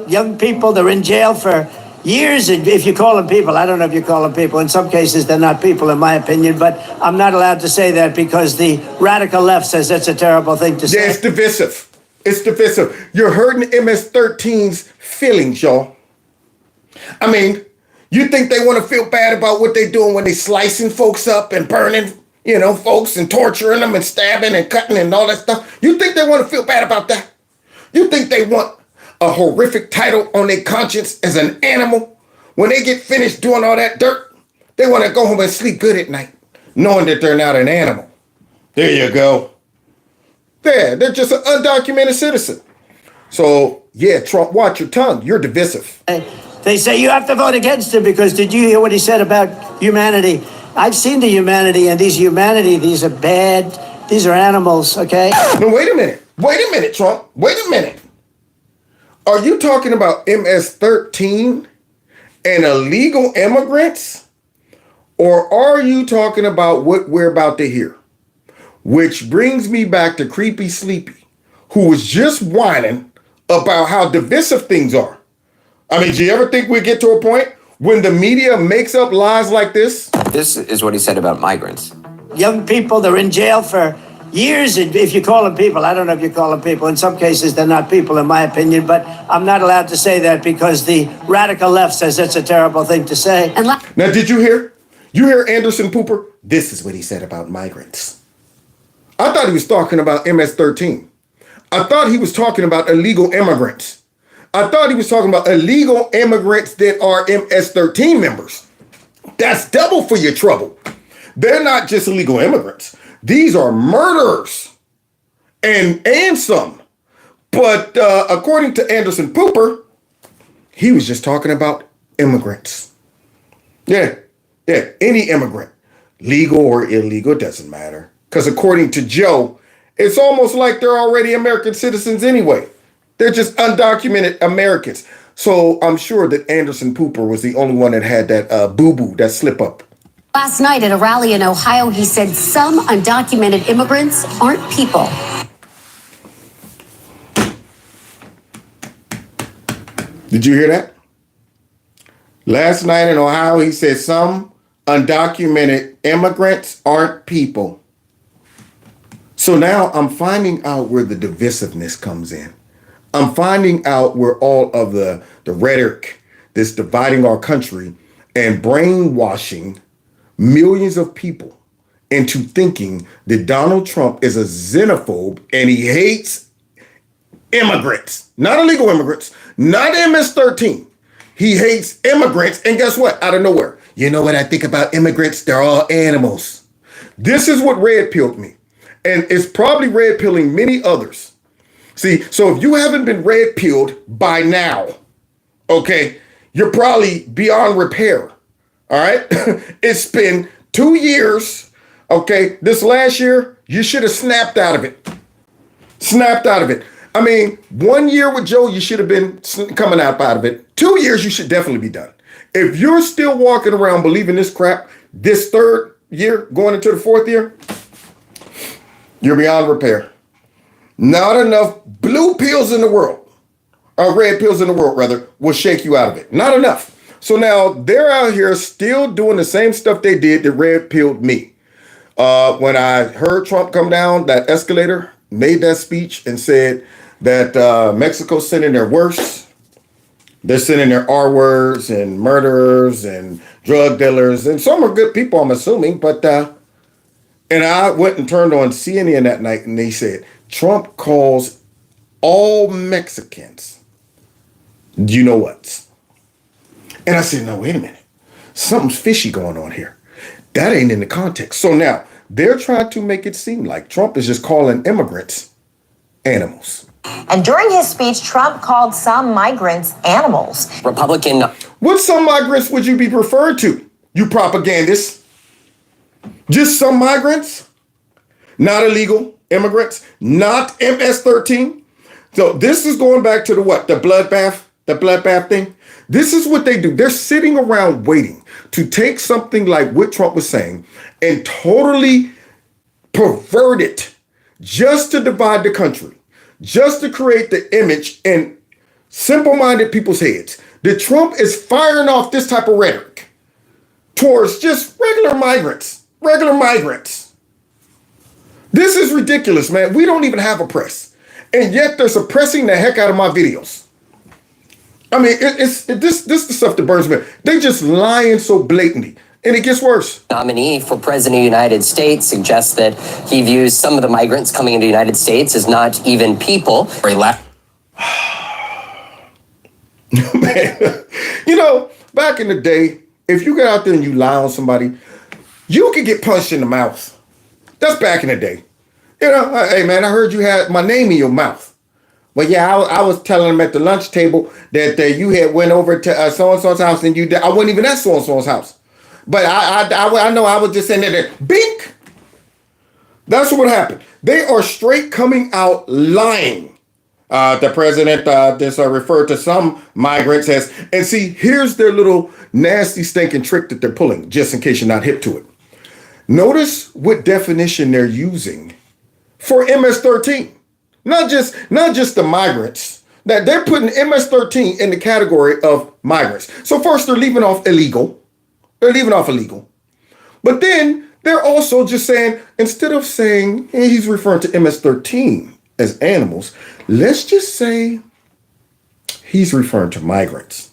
Young people, they're in jail for years. And if you call them people, I don't know if you call them people. In some cases, they're not people, in my opinion. But I'm not allowed to say that because the radical left says that's a terrible thing to say. Yeah, it's divisive. It's divisive. You're hurting MS-13's feelings, y'all. I mean, you think they want to feel bad about what they're doing when they slicing folks up and burning, folks and torturing them and stabbing and cutting and all that stuff? You think they want to feel bad about that? You think they want a horrific title on their conscience as an animal? When they get finished doing all that dirt, they want to go home and sleep good at night, knowing that they're not an animal. There you go. They're just an undocumented citizen. So, yeah, Trump, watch your tongue. You're divisive. They say you have to vote against him because did you hear what he said about humanity? I've seen the humanity, and these are bad. These are animals, okay? No, wait a minute, Trump. Wait a minute. Are you talking about MS-13 and illegal immigrants? Or are you talking about what we're about to hear? Which brings me back to Creepy Sleepy, who was just whining about how divisive things are. I mean, do you ever think we get to a point when the media makes up lies like this? This is what he said about migrants. Young people, they're in jail for years. And if you call them people, I don't know if you call them people. In some cases, they're not people, in my opinion. But I'm not allowed to say that because the radical left says that's a terrible thing to say. Now, did you hear? You hear Anderson Pooper? This is what he said about migrants. I thought he was talking about MS-13. I thought he was talking about illegal immigrants. I thought he was talking about illegal immigrants that are MS-13 members. That's double for your trouble. They're not just illegal immigrants. These are murderers and some. But according to Anderson Pooper, he was just talking about immigrants. Yeah, any immigrant, legal or illegal, it doesn't matter. Because according to Joe, it's almost like they're already American citizens anyway. They're just undocumented Americans. So I'm sure that Anderson Pooper was the only one that had that boo-boo, that slip-up. Last night at a rally in Ohio, he said some undocumented immigrants aren't people. Did you hear that? Last night in Ohio, he said some undocumented immigrants aren't people. So now I'm finding out where the divisiveness comes in. I'm finding out where all of the rhetoric that's dividing our country and brainwashing millions of people into thinking that Donald Trump is a xenophobe and he hates immigrants, not illegal immigrants, not MS-13. He hates immigrants. And guess what? Out of nowhere. You know what I think about immigrants? They're all animals. This is what red pilled me. And it's probably red pilling many others. See, so if you haven't been red pilled by now, okay, you're probably beyond repair. All right. It's been 2 years. Okay. This last year, you should have snapped out of it. Snapped out of it. I mean, 1 year with Joe, you should have been coming out of it. 2 years, you should definitely be done. If you're still walking around believing this crap, this third year, going into the fourth year, you're beyond repair. Not enough blue pills in the world, or red pills in the world, rather, will shake you out of it. Not enough. So now they're out here still doing the same stuff they did that red pilled me. When I heard Trump come down that escalator, made that speech and said that Mexico's sending their worst. They're sending their R words and murderers and drug dealers. And some are good people, I'm assuming. But and I went and turned on CNN that night and they said, Trump calls all Mexicans, you know what? And I said, no, wait a minute. Something's fishy going on here. That ain't in the context. So now they're trying to make it seem like Trump is just calling immigrants animals. And during his speech, Trump called some migrants animals. Republican. What some migrants would you be referred to, you propagandists? Just some migrants? Not illegal immigrants? Not MS-13? So this is going back to the what? The bloodbath thing? This is what they do. They're sitting around waiting to take something like what Trump was saying and totally pervert it just to divide the country, just to create the image in simple-minded people's heads that Trump is firing off this type of rhetoric towards just regular migrants. This is ridiculous, man. We don't even have a press. And yet they're suppressing the heck out of my videos. I mean, this the stuff that burns me. They just lying so blatantly. And it gets worse. Nominee for President of the United States suggests that he views some of the migrants coming into the United States as not even people. Man, you know, back in the day, if you get out there and you lie on somebody, you could get punched in the mouth. That's back in the day. You know, hey, man, I heard you had my name in your mouth. Well, yeah, I was telling him at the lunch table that you had went over to so-and-so's house and you did. I wasn't even at so-and-so's house. But I know I was just saying that, bink. That's what happened. They are straight coming out lying. The president just referred to some migrants as, and see, here's their little nasty stinking trick that they're pulling, just in case you're not hip to it. Notice what definition they're using for MS-13. Not just the migrants. That they're putting MS-13 in the category of migrants. So first they're leaving off illegal. But then they're also just saying, instead of saying he's referring to MS-13 as animals, let's just say he's referring to migrants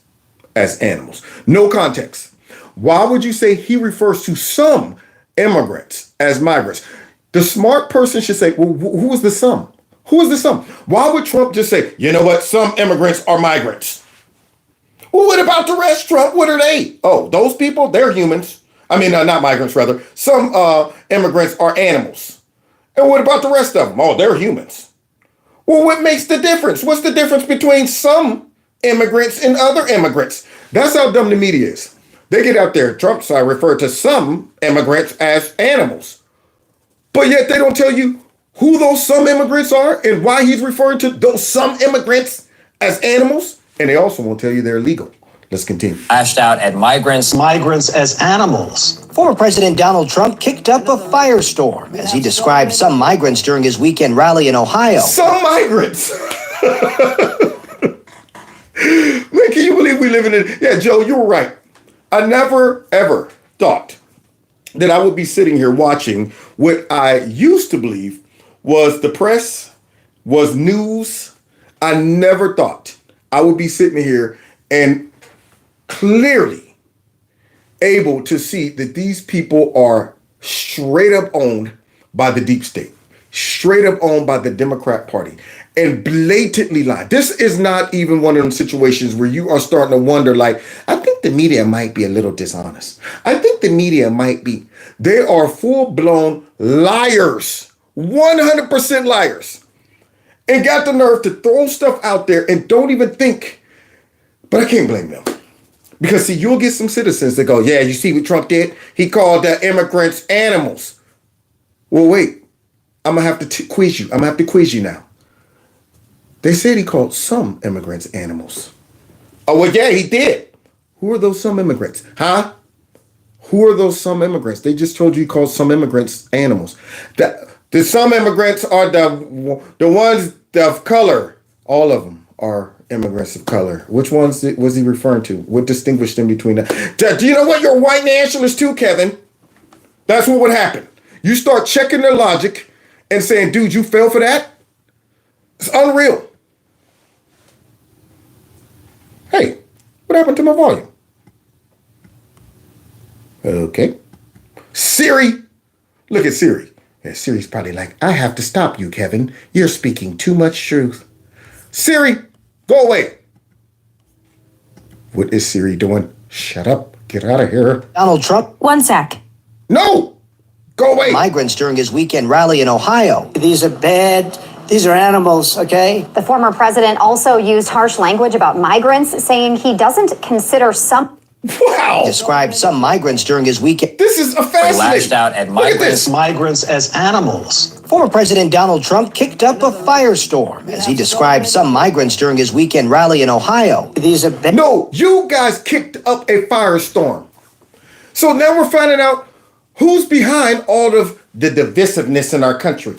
as animals. No context. Why would you say he refers to some immigrants as migrants? The smart person should say, well, who is the some? Who is the some? Why would Trump just say, you know what, some immigrants are migrants? Well, what about the rest, Trump? What are they? Oh, those people, they're humans. I mean, not migrants, rather. Some immigrants are animals. And what about the rest of them? Oh, they're humans. Well, what makes the difference? What's the difference between some immigrants and other immigrants? That's how dumb the media is. They get out there, Trump's referred to some immigrants as animals. But yet they don't tell you who those some immigrants are and why he's referring to those some immigrants as animals. And they also won't tell you they're illegal. Let's continue. Lashed out at migrants as animals. Former President Donald Trump kicked up a firestorm as he described some migrants during his weekend rally in Ohio. Some migrants. Man, can you believe we live in it? Yeah, Joe, you were right. I never, ever thought that I would be sitting here watching what I used to believe was the press, was news. I never thought I would be sitting here and clearly able to see that these people are straight up owned by the deep state, straight up owned by the Democrat Party, and blatantly lie. This is not even one of them situations where you are starting to wonder, like, I think the media might be a little dishonest. I think the media might be. They are full-blown liars, 100% liars, and got the nerve to throw stuff out there and don't even think. But I can't blame them. Because, see, you'll get some citizens that go, yeah, you see what Trump did? He called the immigrants animals. Well, wait, I'm going to have to quiz you. I'm going to have to quiz you now. They said he called some immigrants animals. Oh, well, yeah, he did. Who are those some immigrants? Huh? Who are those some immigrants? They just told you he called some immigrants animals. The some immigrants are the ones of color. All of them are immigrants of color. Which ones was he referring to? What distinguished them between them? Do you know what? You're a white nationalist too, Kevin. That's what would happen. You start checking their logic and saying, dude, you fell for that? It's unreal. Hey, what happened to my volume? Okay. Siri. Look at Siri. Yeah, Siri's probably like, I have to stop you, Kevin. You're speaking too much truth. Siri, go away. What is Siri doing? Shut up. Get out of here. Donald Trump. One sec. No. Go away. Migrants during his weekend rally in Ohio. These are bad. These are animals, okay? The former president also used harsh language about migrants, saying he doesn't consider some. Wow. Described some migrants during his weekend. This is a fascinating. Lashed out at migrants. Migrants as animals. Former President Donald Trump kicked up a firestorm as he described some migrants during his weekend rally in Ohio. These are bad. No, you guys kicked up a firestorm. So now we're finding out who's behind all of the divisiveness in our country.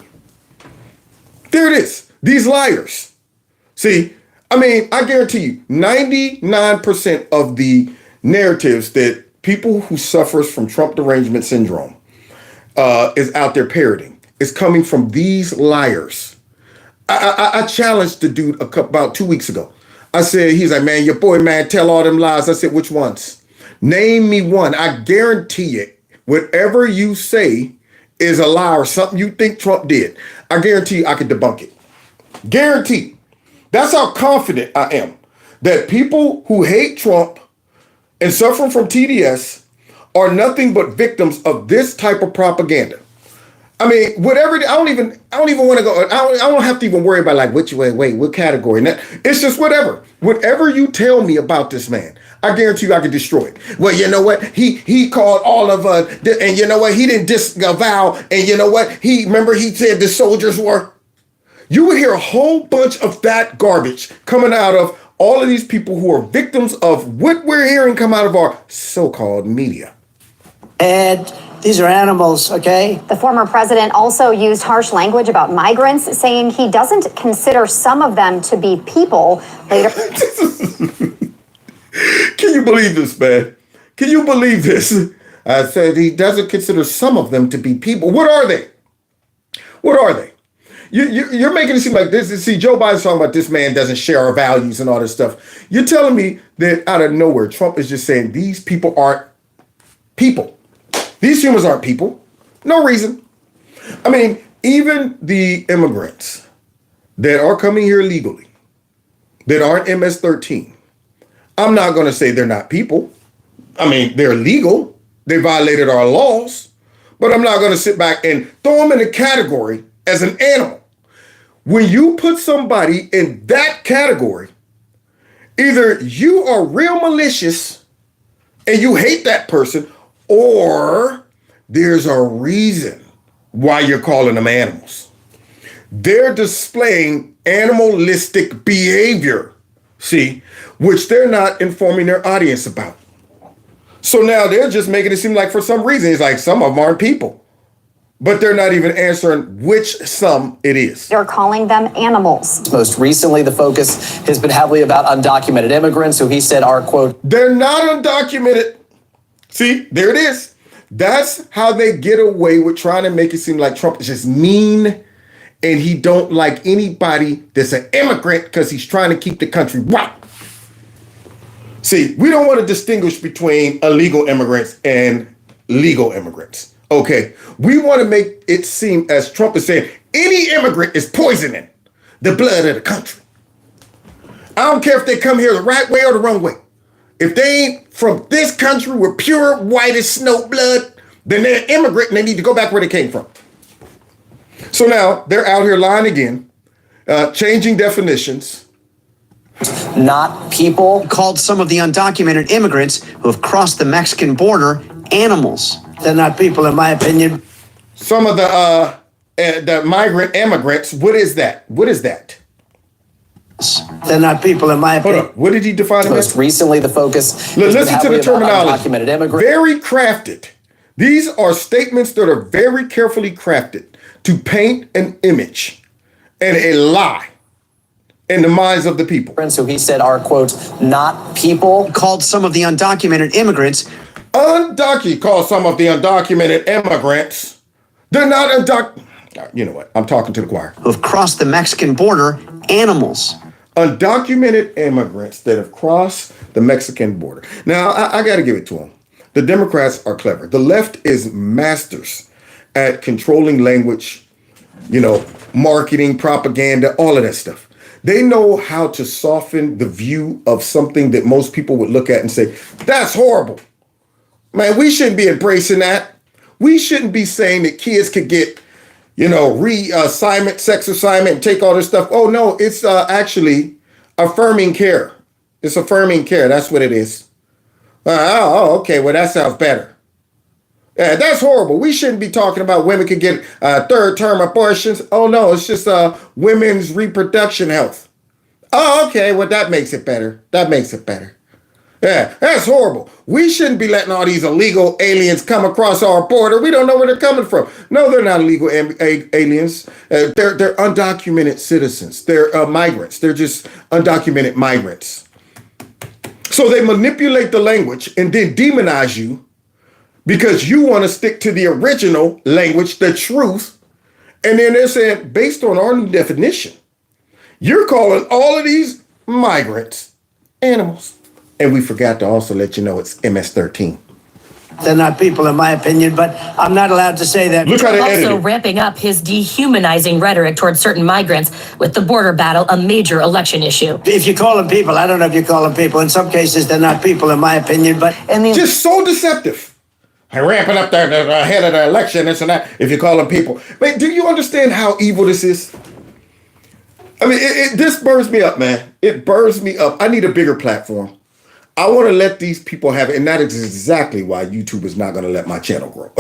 There it is. These liars. See, I mean, I guarantee you, 99% of the narratives that people who suffers from Trump derangement syndrome is out there parroting is coming from these liars. I challenged the dude about 2 weeks ago. I said, he's like, man, your boy, man, tell all them lies. I said, which ones? Name me one. I guarantee it. Whatever you say is a lie or something you think Trump did. I guarantee you I can debunk it. Guarantee. That's how confident I am that people who hate Trump and suffering from TDS are nothing but victims of this type of propaganda. I mean, whatever. I don't even want to go. I don't have to even worry about like which way, what category. It's just whatever. Whatever you tell me about this man, I guarantee you I can destroy it. Well, you know what? He called all of us, and you know what? He didn't disavow, and you know what? Remember he said the soldiers were. You would hear a whole bunch of that garbage coming out of all of these people who are victims of what we're hearing come out of our so-called media. And these are animals, okay? The former president also used harsh language about migrants, saying he doesn't consider some of them to be people. Later. Can you believe this, man? Can you believe this? I said he doesn't consider some of them to be people. What are they? What are they? You're making it seem like this. See, Joe Biden's talking about this man doesn't share our values and all this stuff. You're telling me that out of nowhere, Trump is just saying these people aren't people. These humans aren't people. No reason. I mean, even the immigrants that are coming here legally, that aren't MS-13, I'm not going to say they're not people. I mean, they're legal. They violated our laws. But I'm not going to sit back and throw them in a category as an animal. When you put somebody in that category, either you are real malicious and you hate that person, or there's a reason why you're calling them animals. They're displaying animalistic behavior, see, which they're not informing their audience about. So now they're just making it seem like for some reason, it's like some of them aren't people. But they're not even answering which some it is. They're calling them animals. Most recently, the focus has been heavily about undocumented immigrants who he said are, quote, they're not undocumented. See, there it is. That's how they get away with trying to make it seem like Trump is just mean and he don't like anybody that's an immigrant because he's trying to keep the country white. See, we don't want to distinguish between illegal immigrants and legal immigrants. Okay, we want to make it seem as Trump is saying, any immigrant is poisoning the blood of the country. I don't care if they come here the right way or the wrong way. If they ain't from this country with pure white as snow blood, then they're an immigrant and they need to go back where they came from. So now they're out here lying again, changing definitions. Not people. Called some of the undocumented immigrants who have crossed the Mexican border animals. They're not people, in my opinion. Some of the migrant immigrants, what is that? What is that? They're not people, in my opinion. Hold on. What did he define them as? Most recently, the focus. Listen to the terminology. Undocumented immigrants. Very crafted. These are statements that are very carefully crafted to paint an image and a lie in the minds of the people. Who he said are, quote, not people. Called some of the undocumented immigrants. Called some of the undocumented immigrants. They're not undocumented. You know what? I'm talking to the choir. Who have crossed the Mexican border animals. Undocumented immigrants that have crossed the Mexican border. Now, I got to give it to them. The Democrats are clever. The left is masters at controlling language, marketing, propaganda, all of that stuff. They know how to soften the view of something that most people would look at and say, that's horrible. Man, we shouldn't be embracing that. We shouldn't be saying that kids could get, reassignment, sex assignment, and take all this stuff. Oh, no, it's actually affirming care. It's affirming care. That's what it is. Okay. Well, that sounds better. Yeah, that's horrible. We shouldn't be talking about women could get third-term abortions. Oh, no, it's just women's reproduction health. Oh, okay. Well, that makes it better. That makes it better. Yeah, that's horrible. We shouldn't be letting all these illegal aliens come across our border. We don't know where they're coming from. No, they're not illegal aliens. They're undocumented citizens. They're migrants. They're just undocumented migrants. So they manipulate the language and then demonize you because you want to stick to the original language, the truth. And then they're saying, based on our new definition, you're calling all of these migrants animals. And we forgot to also let you know it's MS-13. They're not people, in my opinion, but I'm not allowed to say that. Look how they edited. Also ramping up his dehumanizing rhetoric towards certain migrants, with the border battle a major election issue. If you call them people, I don't know if you call them people. In some cases, they're not people, in my opinion, but... Just so deceptive. And ramping up their ahead of the election, this and that, if you call them people. But do you understand how evil this is? I mean, this burns me up, man. It burns me up. I need a bigger platform. I want to let these people have it, and that is exactly why YouTube is not going to let my channel grow.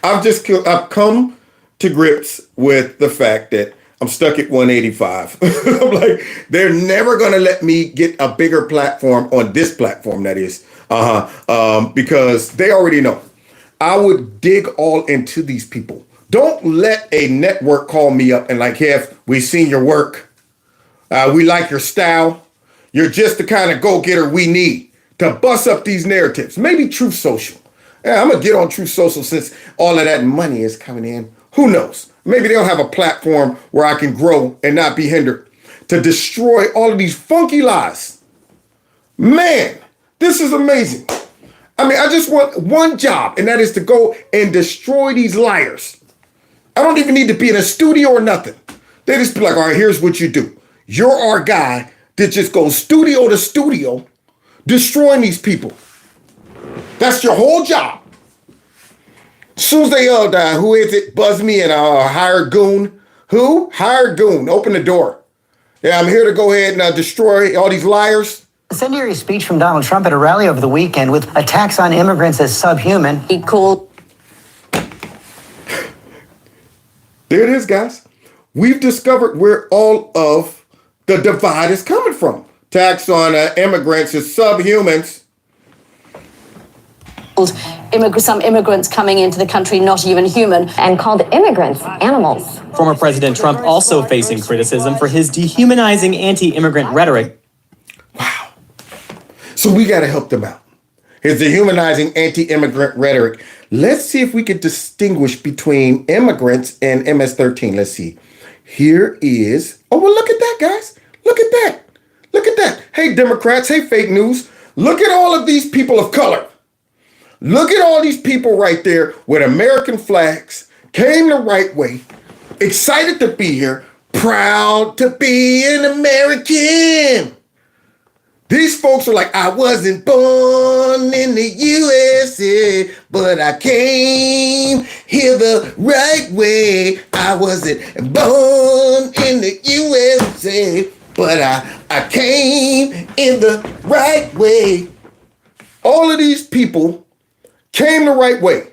I've come to grips with the fact that I'm stuck at 185. I'm like, they're never going to let me get a bigger platform on this platform, that is, because they already know. I would dig all into these people. Don't let a network call me up and like, Kev, we've seen your work. We like your style. You're just the kind of go-getter we need to bust up these narratives. Maybe Truth Social. Yeah, I'm going to get on Truth Social since all of that money is coming in. Who knows? Maybe they'll have a platform where I can grow and not be hindered to destroy all of these funky lies. Man, this is amazing. I mean, I just want one job, and that is to go and destroy these liars. I don't even need to be in a studio or nothing. They just be like, all right, here's what you do. You're our guy that just goes studio to studio destroying these people. That's your whole job. As soon as they who is it? Buzz me and hired goon. Who? Hired goon. Open the door. Yeah, I'm here to go ahead and destroy all these liars. Incendiary speech from Donald Trump at a rally over the weekend with attacks on immigrants as subhuman. He called. There it is, guys. We've discovered where all of the divide is coming from. Tax on immigrants as subhumans. Some immigrants coming into the country not even human. And called immigrants animals. Former President Trump also facing criticism for his dehumanizing anti-immigrant rhetoric. Wow. So we got to help them out. It's dehumanizing anti-immigrant rhetoric. Let's see if we can distinguish between immigrants and MS-13. Let's see. Here is, oh, well, look at that, guys. Look at that. Look at that. Hey, Democrats. Hey, fake news. Look at all of these people of color. Look at all these people right there with American flags, came the right way, excited to be here, proud to be an American. These folks are like, I wasn't born in the USA, but I came here the right way. I wasn't born in the USA, but I came in the right way. All of these people came the right way.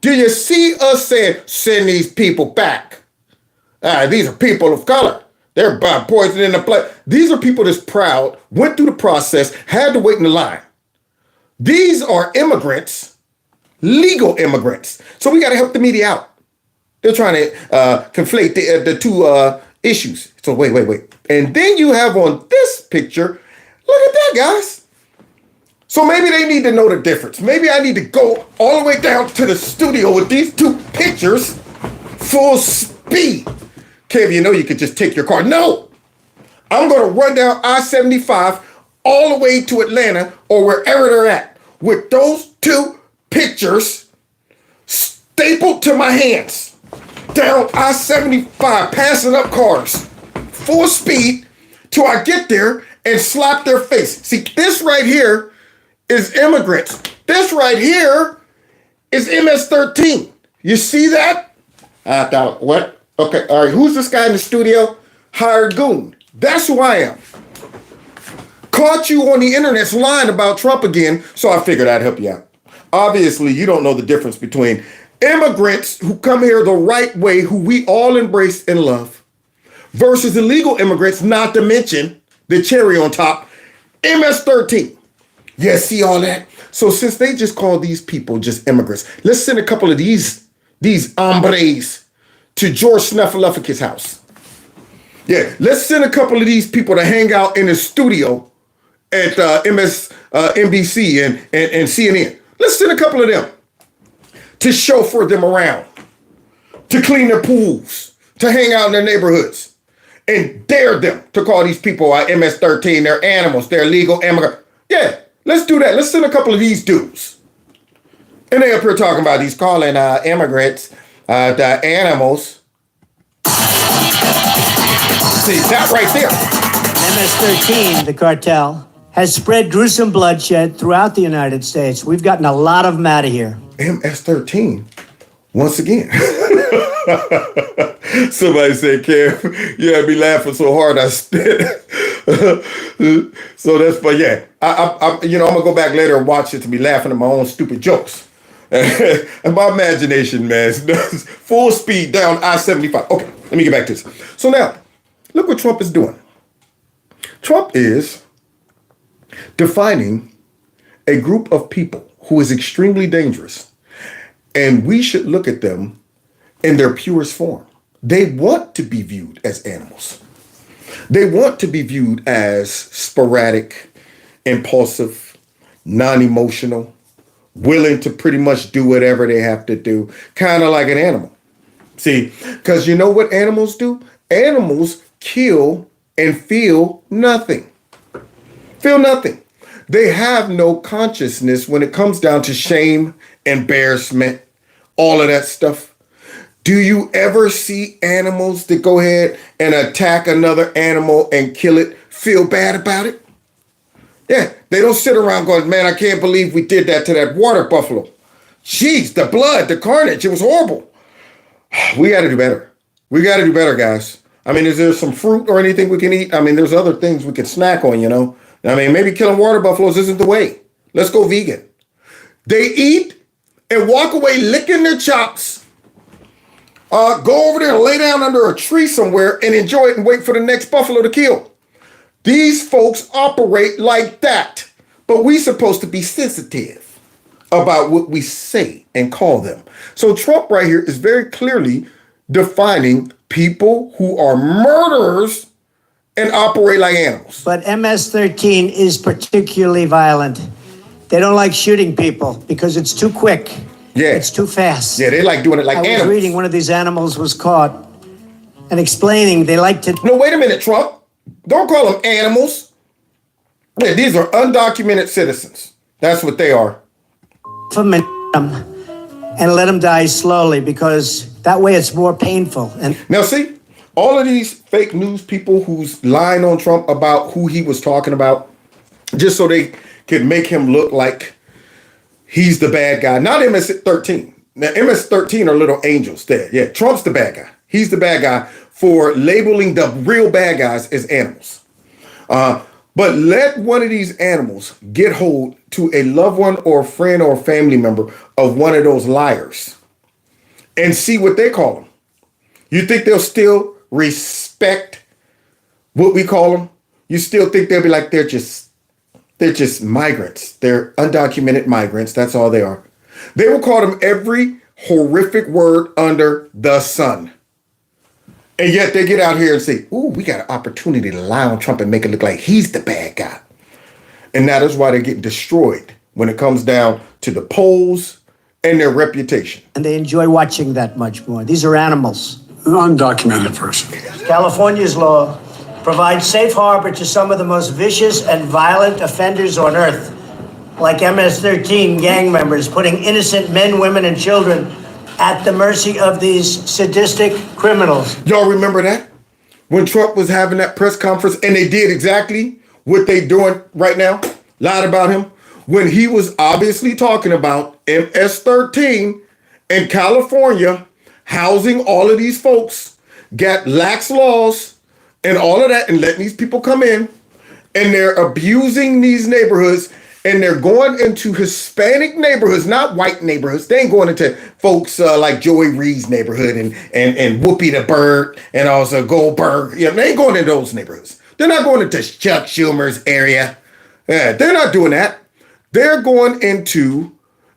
Do you see us saying, send these people back? These are people of color. They're poison in the blood. These are people that's proud, went through the process, had to wait in the line. These are immigrants, legal immigrants. So we got to help the media out. They're trying to conflate the two issues. So wait. And then you have on this picture, look at that, guys. So maybe they need to know the difference. Maybe I need to go all the way down to the studio with these two pictures full speed. Kev, you know you could just take your car. No, I'm going to run down I-75 all the way to Atlanta or wherever they're at with those two pictures stapled to my hands. Down I-75, passing up cars, full speed till I get there and slap their face. See, this right here is immigrants. This right here is MS-13. You see that? I thought, what? Okay, all right, who's this guy in the studio? Hired goon. That's who I am. Caught you on the internet lying about Trump again, so I figured I'd help you out. Obviously, you don't know the difference between immigrants who come here the right way, who we all embrace and love, versus illegal immigrants, not to mention the cherry on top, MS-13. Yeah, see all that? So since they just call these people just immigrants, let's send a couple of these hombres to George Snuffleupagus' house. Yeah, let's send a couple of these people to hang out in the studio at MSNBC and CNN. Let's send a couple of them to chauffeur them around, to clean their pools, to hang out in their neighborhoods, and dare them to call these people MS-13. They're animals. They're legal immigrants. Yeah, let's do that. Let's send a couple of these dudes. And they up here talking about these calling immigrants the animals. See, that right there. MS-13, the cartel, has spread gruesome bloodshed throughout the United States. We've gotten a lot of them out of here. MS-13, once again. Somebody said, Kev, you had me laughing so hard I spit. So that's, but yeah, I'm gonna go back later and watch it to be laughing at my own stupid jokes. And my imagination, man, full speed down I-75. Okay, let me get back to this. So now, look what Trump is doing. Trump is defining a group of people who is extremely dangerous, and we should look at them in their purest form. They want to be viewed as animals. They want to be viewed as sporadic, impulsive, non-emotional, willing to pretty much do whatever they have to do, kind of like an animal. See, because you know what animals do? Animals kill and feel nothing. Feel nothing. They have no consciousness when it comes down to shame, embarrassment, all of that stuff. Do you ever see animals that go ahead and attack another animal and kill it, feel bad about it? Yeah, they don't sit around going, man, I can't believe we did that to that water buffalo. Jeez, the blood, the carnage, it was horrible. We got to do better. We got to do better, guys. I mean, is there some fruit or anything we can eat? I mean, there's other things we can snack on, you know. I mean, maybe killing water buffaloes isn't the way. Let's go vegan. They eat and walk away licking their chops. Go over there and lay down under a tree somewhere and enjoy it and wait for the next buffalo to kill. These folks operate like that, but we're supposed to be sensitive about what we say and call them. So Trump right here is very clearly defining people who are murderers and operate like animals. But MS-13 is particularly violent. They don't like shooting people because it's too quick. Yeah. It's too fast. Yeah, they like doing it like animals. I was reading one of these animals was caught and explaining they like to... No, wait a minute, Trump. Don't call them animals. Yeah, these are undocumented citizens. That's what they are. ...and let them die slowly because that way it's more painful. And now see, all of these fake news people who's lying on Trump about who he was talking about, just so they could make him look like he's the bad guy. Not MS-13. Now, MS-13 are little angels there. Yeah, Trump's the bad guy. He's the bad guy for labeling the real bad guys as animals. But let one of these animals get hold to a loved one or a friend or a family member of one of those liars and see what they call them. You think they'll still respect what we call them? You still think they'll be like, they're just migrants. They're undocumented migrants. That's all they are. They will call them every horrific word under the sun. And yet they get out here and say, ooh, we got an opportunity to lie on Trump and make it look like he's the bad guy. And that is why they're getting destroyed when it comes down to the polls and their reputation. And they enjoy watching that much more. These are animals. An undocumented person. California's law provides safe harbor to some of the most vicious and violent offenders on earth, like MS-13 gang members, putting innocent men, women, and children at the mercy of these sadistic criminals. Y'all remember that? When Trump was having that press conference and they did exactly what they doing right now, lied about him, when he was obviously talking about MS-13 in California, housing all of these folks, got lax laws and all of that, and letting these people come in, and they're abusing these neighborhoods, and they're going into Hispanic neighborhoods, not white neighborhoods. They ain't going into folks like Joey Reid's neighborhood and Whoopi the Bird and also Goldberg. You know, they ain't going into those neighborhoods. They're not going into Chuck Schumer's area. Yeah, they're not doing that. They're going into,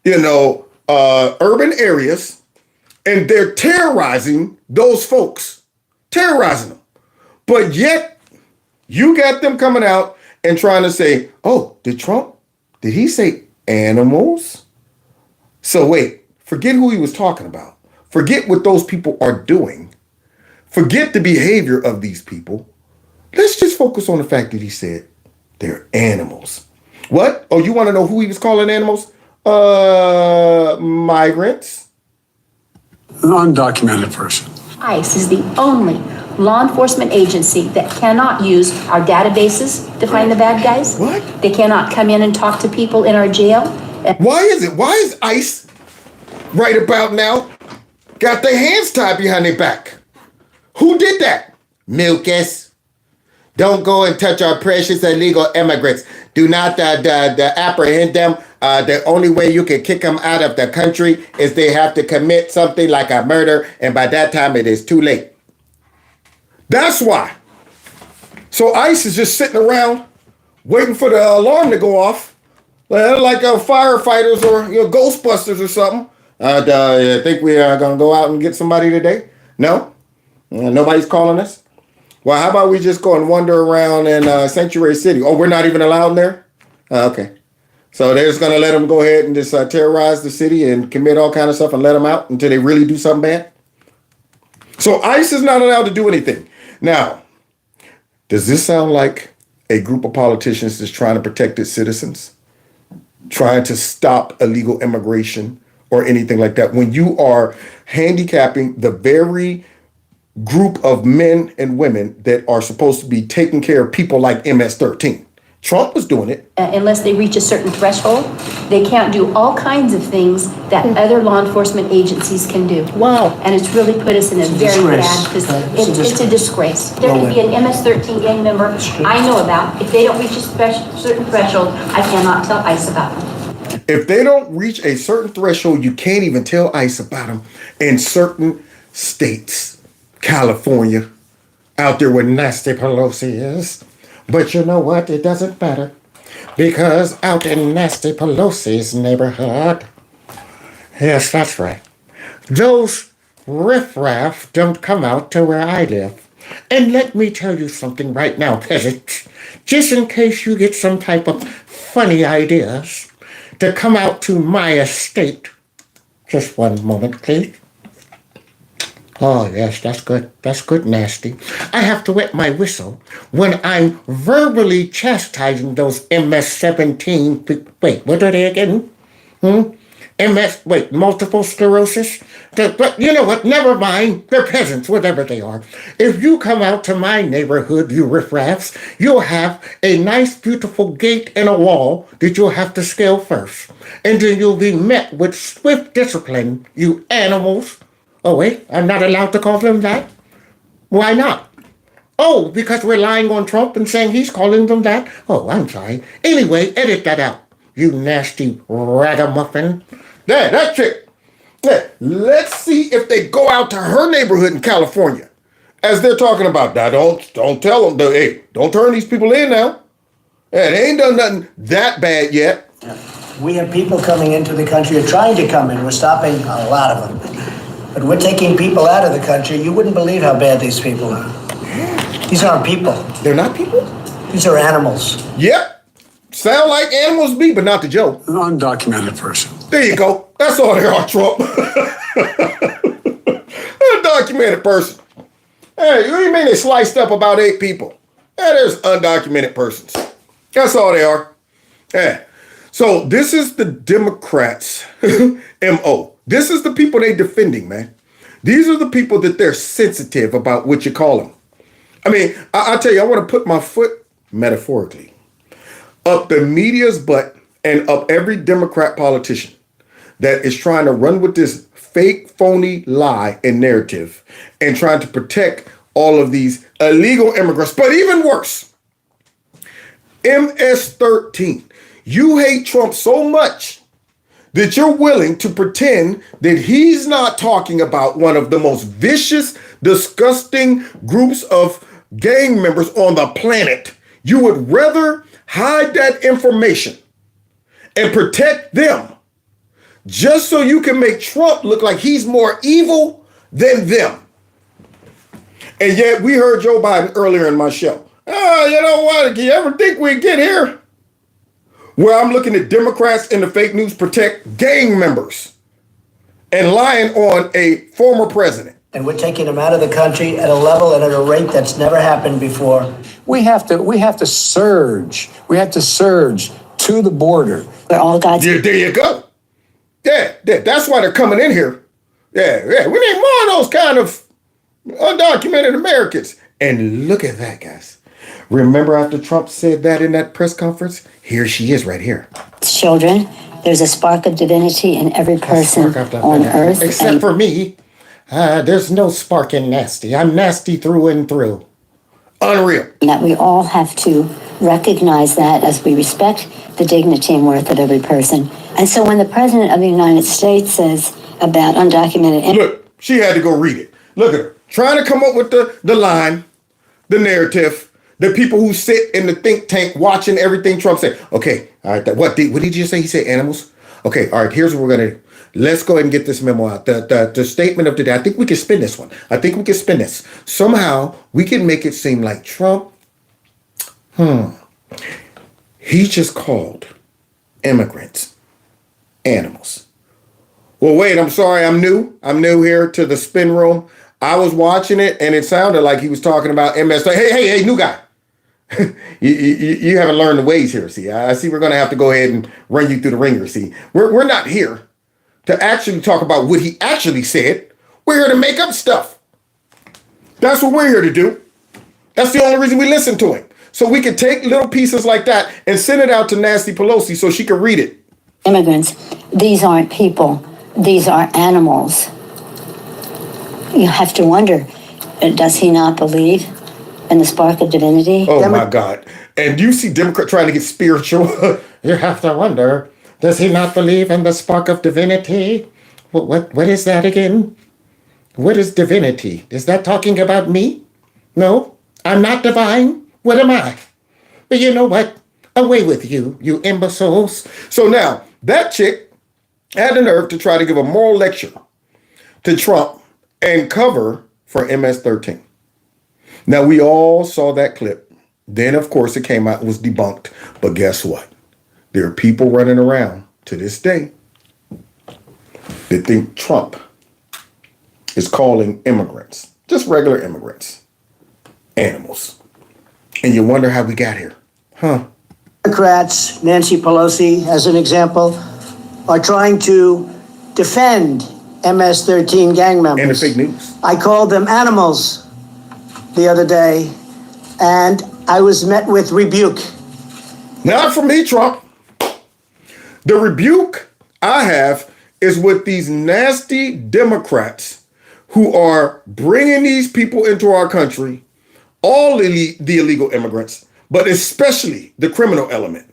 urban areas, and they're terrorizing those folks, terrorizing them. But yet, you got them coming out and trying to say, oh, did he say animals? So wait, forget who he was talking about. Forget what those people are doing. Forget the behavior of these people. Let's just focus on the fact that he said they're animals. What? Oh, you want to know who he was calling animals? Migrants. An undocumented person. ICE is the only law enforcement agency that cannot use our databases to find the bad guys. What? They cannot come in and talk to people in our jail. Why is ICE right about now got their hands tied behind their back? Who did that? Mucus. Don't go and touch our precious illegal immigrants. Do not apprehend them. The only way you can kick them out of the country is they have to commit something like a murder, and by that time it is too late. That's why. So ICE is just sitting around waiting for the alarm to go off, like firefighters or Ghostbusters or something. I think we are going to go out and get somebody today. No? Nobody's calling us? Well, how about we just go and wander around in Sanctuary City? Oh, we're not even allowed in there? Okay. So they're just going to let them go ahead and just terrorize the city and commit all kind of stuff and let them out until they really do something bad? So ICE is not allowed to do anything. Now, does this sound like a group of politicians that's trying to protect its citizens? Trying to stop illegal immigration or anything like that? When you are handicapping the very group of men and women that are supposed to be taking care of people like MS-13. Trump was doing it. Unless they reach a certain threshold, they can't do all kinds of things that other law enforcement agencies can do. Wow. And it's really put us in a very bad position. It's a disgrace. There could be an MS-13 gang member I know about. If they don't reach a certain threshold, I cannot tell ICE about them. If they don't reach a certain threshold, you can't even tell ICE about them in certain states. California, out there where Nasty Pelosi is. But you know what? It doesn't matter. Because out in Nasty Pelosi's neighborhood, yes, that's right, those riffraff don't come out to where I live. And let me tell you something right now, peasants, just in case you get some type of funny ideas. to come out to my estate. Just one moment, please. Oh, yes, that's good. That's good, nasty. I have to wet my whistle when I'm verbally chastising those MS-17. Wait, what are they again? Multiple sclerosis? But you know what? Never mind. They're peasants, whatever they are. If you come out to my neighborhood, you riffraffs, you'll have a nice, beautiful gate and a wall that you'll have to scale first. And then you'll be met with swift discipline, you animals. Oh, wait, I'm not allowed to call them that? Why not? Oh, because we're lying on Trump and saying he's calling them that? Oh, I'm sorry. Anyway, edit that out, you nasty ragamuffin. There, that chick. Yeah, let's see if they go out to her neighborhood in California. As they're talking about that, don't tell them, hey, don't turn these people in now. Yeah, they ain't done nothing that bad yet. We have people coming into the country or trying to come in. We're stopping a lot of them. But we're taking people out of the country. You wouldn't believe how bad these people are. These aren't people. They're not people? These are animals. Yep. Sound like animals be, but not to Joe. An undocumented person. There you go. That's all they are, Trump. Undocumented person. Hey, what do you mean they sliced up about 8 people? Yeah, there's undocumented persons. That's all they are. Yeah. So this is the Democrats' MO. This is the people they defending, man. These are the people that they're sensitive about what you call them. I mean, I tell you, I want to put my foot, metaphorically, up the media's butt and up every Democrat politician that is trying to run with this fake, phony lie and narrative and trying to protect all of these illegal immigrants. But even worse, MS-13. You hate Trump so much that you're willing to pretend that he's not talking about one of the most vicious, disgusting groups of gang members on the planet. You would rather hide that information and protect them just so you can make Trump look like he's more evil than them. And yet we heard Joe Biden earlier in my show. Oh, you know what? Do you ever think we'd get here? Where I'm looking at Democrats and the fake news protect gang members and lying on a former president. And we're taking them out of the country at a level and at a rate that's never happened before. We have to surge. We have to surge to the border. We're all God's. There you go. Yeah, that's why they're coming in here. Yeah, we need more of those kind of undocumented Americans. And look at that, guys. Remember after Trump said that in that press conference? Here she is right here. Children, there's a spark of divinity in every person on earth. Except for me. There's no spark in nasty. I'm nasty through and through. Unreal. That we all have to recognize that as we respect the dignity and worth of every person. And so when the President of the United States says about undocumented... Look, she had to go read it. Look at her. Trying to come up with the line, the narrative, the people who sit in the think tank watching everything Trump said. Okay, all right, what did you just say? He said animals? Okay, all right, here's what we're going to do. Let's go ahead and get this memo out. The statement of the day. I think we can spin this one. I think we can spin this. Somehow, we can make it seem like Trump, he just called immigrants animals. Well, wait, I'm sorry. I'm new. I'm new here to the spin room. I was watching it, and it sounded like he was talking about MS. Hey, new guy. you haven't learned the ways here. See, I see we're going to have to go ahead and run you through the ringer. See, we're not here to actually talk about what he actually said. We're here to make up stuff. That's what we're here to do. That's the only reason we listen to him. So we can take little pieces like that and send it out to Nancy Pelosi so she can read it. Immigrants, these aren't people. These are animals. You have to wonder, does he not believe in the spark of divinity? Oh, my God. And you see Democrat trying to get spiritual. You have to wonder, does he not believe in the spark of divinity? What is that again? What is divinity? Is that talking about me? No, I'm not divine. What am I? But you know what? Away with you, you imbeciles. So now, that chick had the nerve to try to give a moral lecture to Trump and cover for MS-13. Now, we all saw that clip. Then, of course, it came out and was debunked. But guess what? There are people running around to this day, they think Trump is calling immigrants, just regular immigrants, animals. And you wonder how we got here, huh? Democrats, Nancy Pelosi, as an example, are trying to defend MS-13 gang members. And the fake news. I called them animals the other day, and I was met with rebuke. Not from me, Trump. The rebuke I have is with these nasty Democrats who are bringing these people into our country, all the illegal immigrants, but especially the criminal element.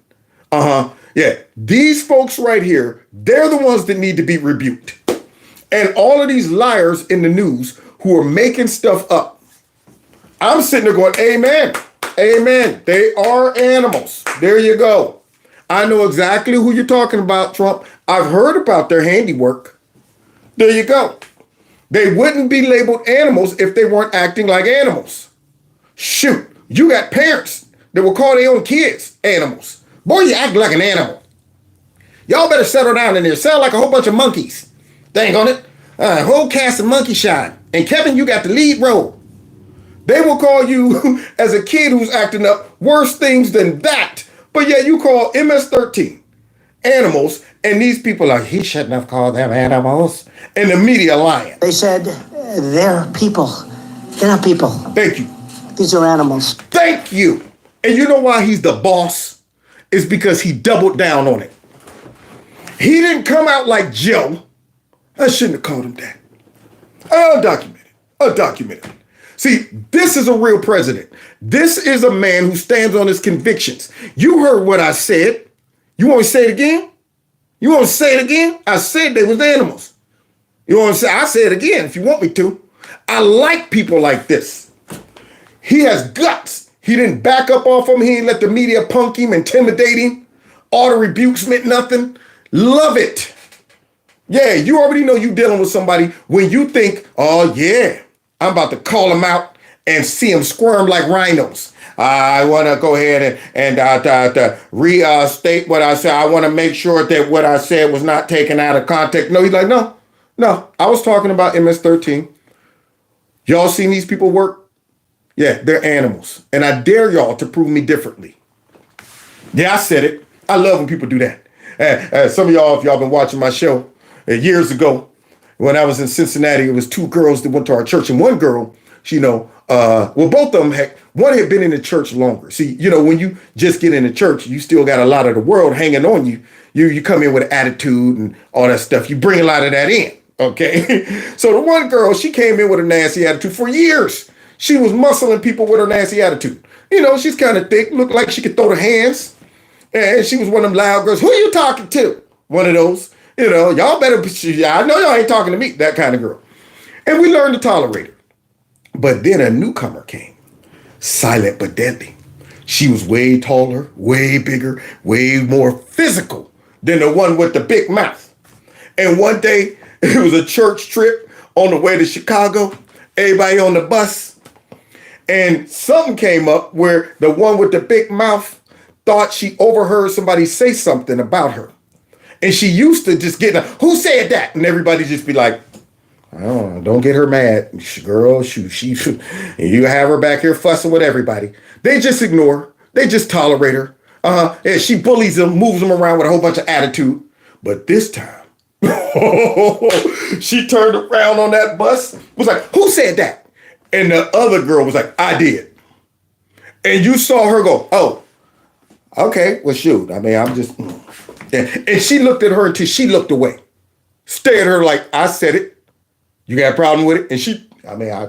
Yeah, these folks right here, they're the ones that need to be rebuked. And all of these liars in the news who are making stuff up. I'm sitting there going, amen, amen. They are animals. There you go. I know exactly who you're talking about, Trump. I've heard about their handiwork. There you go. They wouldn't be labeled animals if they weren't acting like animals. Shoot, you got parents that will call their own kids animals. Boy, you act like an animal. Y'all better settle down in there. Sound like a whole bunch of monkeys. Dang on it. A whole cast of monkey shine. And Kevin, you got the lead role. They will call you, as a kid who's acting up, worse things than that. But yeah, you call MS-13 animals, and these people are, he shouldn't have called them animals. And the media lying. They said they're people. They're not people. Thank you. These are animals. Thank you. And you know why he's the boss? It's because he doubled down on it. He didn't come out like Joe. I shouldn't have called him that. Undocumented. See, this is a real president. This is a man who stands on his convictions. You heard what I said. You want to say it again? You want to say it again? I said they was animals. You want to say, I say it again if you want me to. I like people like this. He has guts. He didn't back up off him. He didn't let the media punk him, intimidate him. All the rebukes meant nothing. Love it. Yeah, you already know you dealing with somebody when you think, oh yeah, I'm about to call them out and see them squirm like rhinos. I want to go ahead and restate what I said. I want to make sure that what I said was not taken out of context. No, he's like, no, I was talking about MS-13. Y'all seen these people work? Yeah, they're animals. And I dare y'all to prove me differently. Yeah, I said it. I love when people do that. Some of y'all, if y'all been watching my show years ago, when I was in Cincinnati, it was two girls that went to our church. And one girl, both of them one had been in the church longer. See, when you just get in the church, you still got a lot of the world hanging on you. You come in with attitude and all that stuff. You bring a lot of that in, okay? So the one girl, she came in with a nasty attitude for years. She was muscling people with her nasty attitude. She's kind of thick, looked like she could throw the hands. And she was one of them loud girls. Who are you talking to? One of those. Y'all better, I know y'all ain't talking to me, that kind of girl. And we learned to tolerate her. But then a newcomer came, silent but deadly. She was way taller, way bigger, way more physical than the one with the big mouth. And one day, it was a church trip on the way to Chicago, everybody on the bus. And something came up where the one with the big mouth thought she overheard somebody say something about her. And she used to just get, who said that? And everybody just be like, oh, don't get her mad. Girl, she you have her back here fussing with everybody. They just ignore her. They just tolerate her. And she bullies them, moves them around with a whole bunch of attitude. But this time, she turned around on that bus, was like, who said that? And the other girl was like, I did. And you saw her go, oh, okay, well, shoot. I mean, I'm just... And she looked at her until she looked away. Stared at her like, I said it. You got a problem with it? And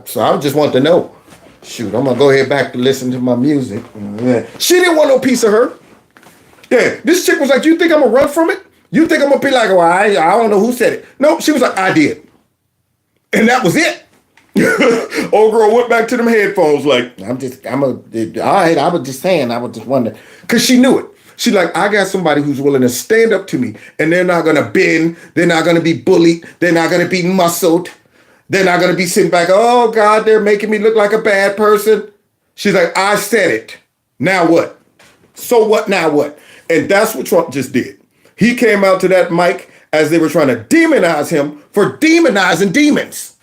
so I just want to know. Shoot, I'm going to go ahead back to listen to my music. Yeah. She didn't want no piece of her. Yeah, this chick was like, you think I'm going to run from it? You think I'm going to be like, well, I don't know who said it. No, she was like, I did. And that was it. Old girl went back to them headphones like, all right, I was just saying, I was just wondering. Because she knew it. She's like, I got somebody who's willing to stand up to me and they're not going to bend. They're not going to be bullied. They're not going to be muscled. They're not going to be sitting back. Oh, God, they're making me look like a bad person. She's like, I said it. Now what? So what? Now what? And that's what Trump just did. He came out to that mic as they were trying to demonize him for demonizing demons.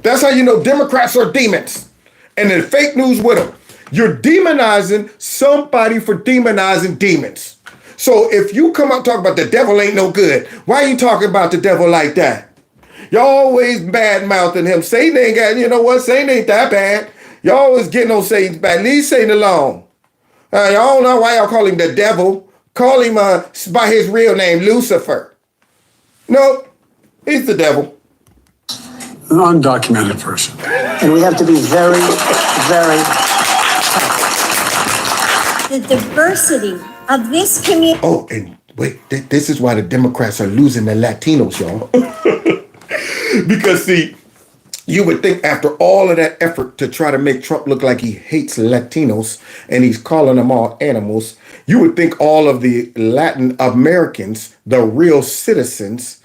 That's how you know Democrats are demons. And then fake news with them. You're demonizing somebody for demonizing demons. So if you come out and talk about the devil ain't no good, why are you talking about the devil like that? You're always bad-mouthing him. Satan ain't got, you know what? Satan ain't that bad. Y'all always getting on Satan's back. Leave Satan alone. Y'all don't know why y'all call him the devil. Call him by his real name, Lucifer. No, he's the devil. An undocumented person. And we have to be very, very The diversity of this community. Oh, and wait, this is why the Democrats are losing the Latinos, y'all. Because, see, you would think after all of that effort to try to make Trump look like he hates Latinos and he's calling them all animals, you would think all of the Latin Americans, the real citizens,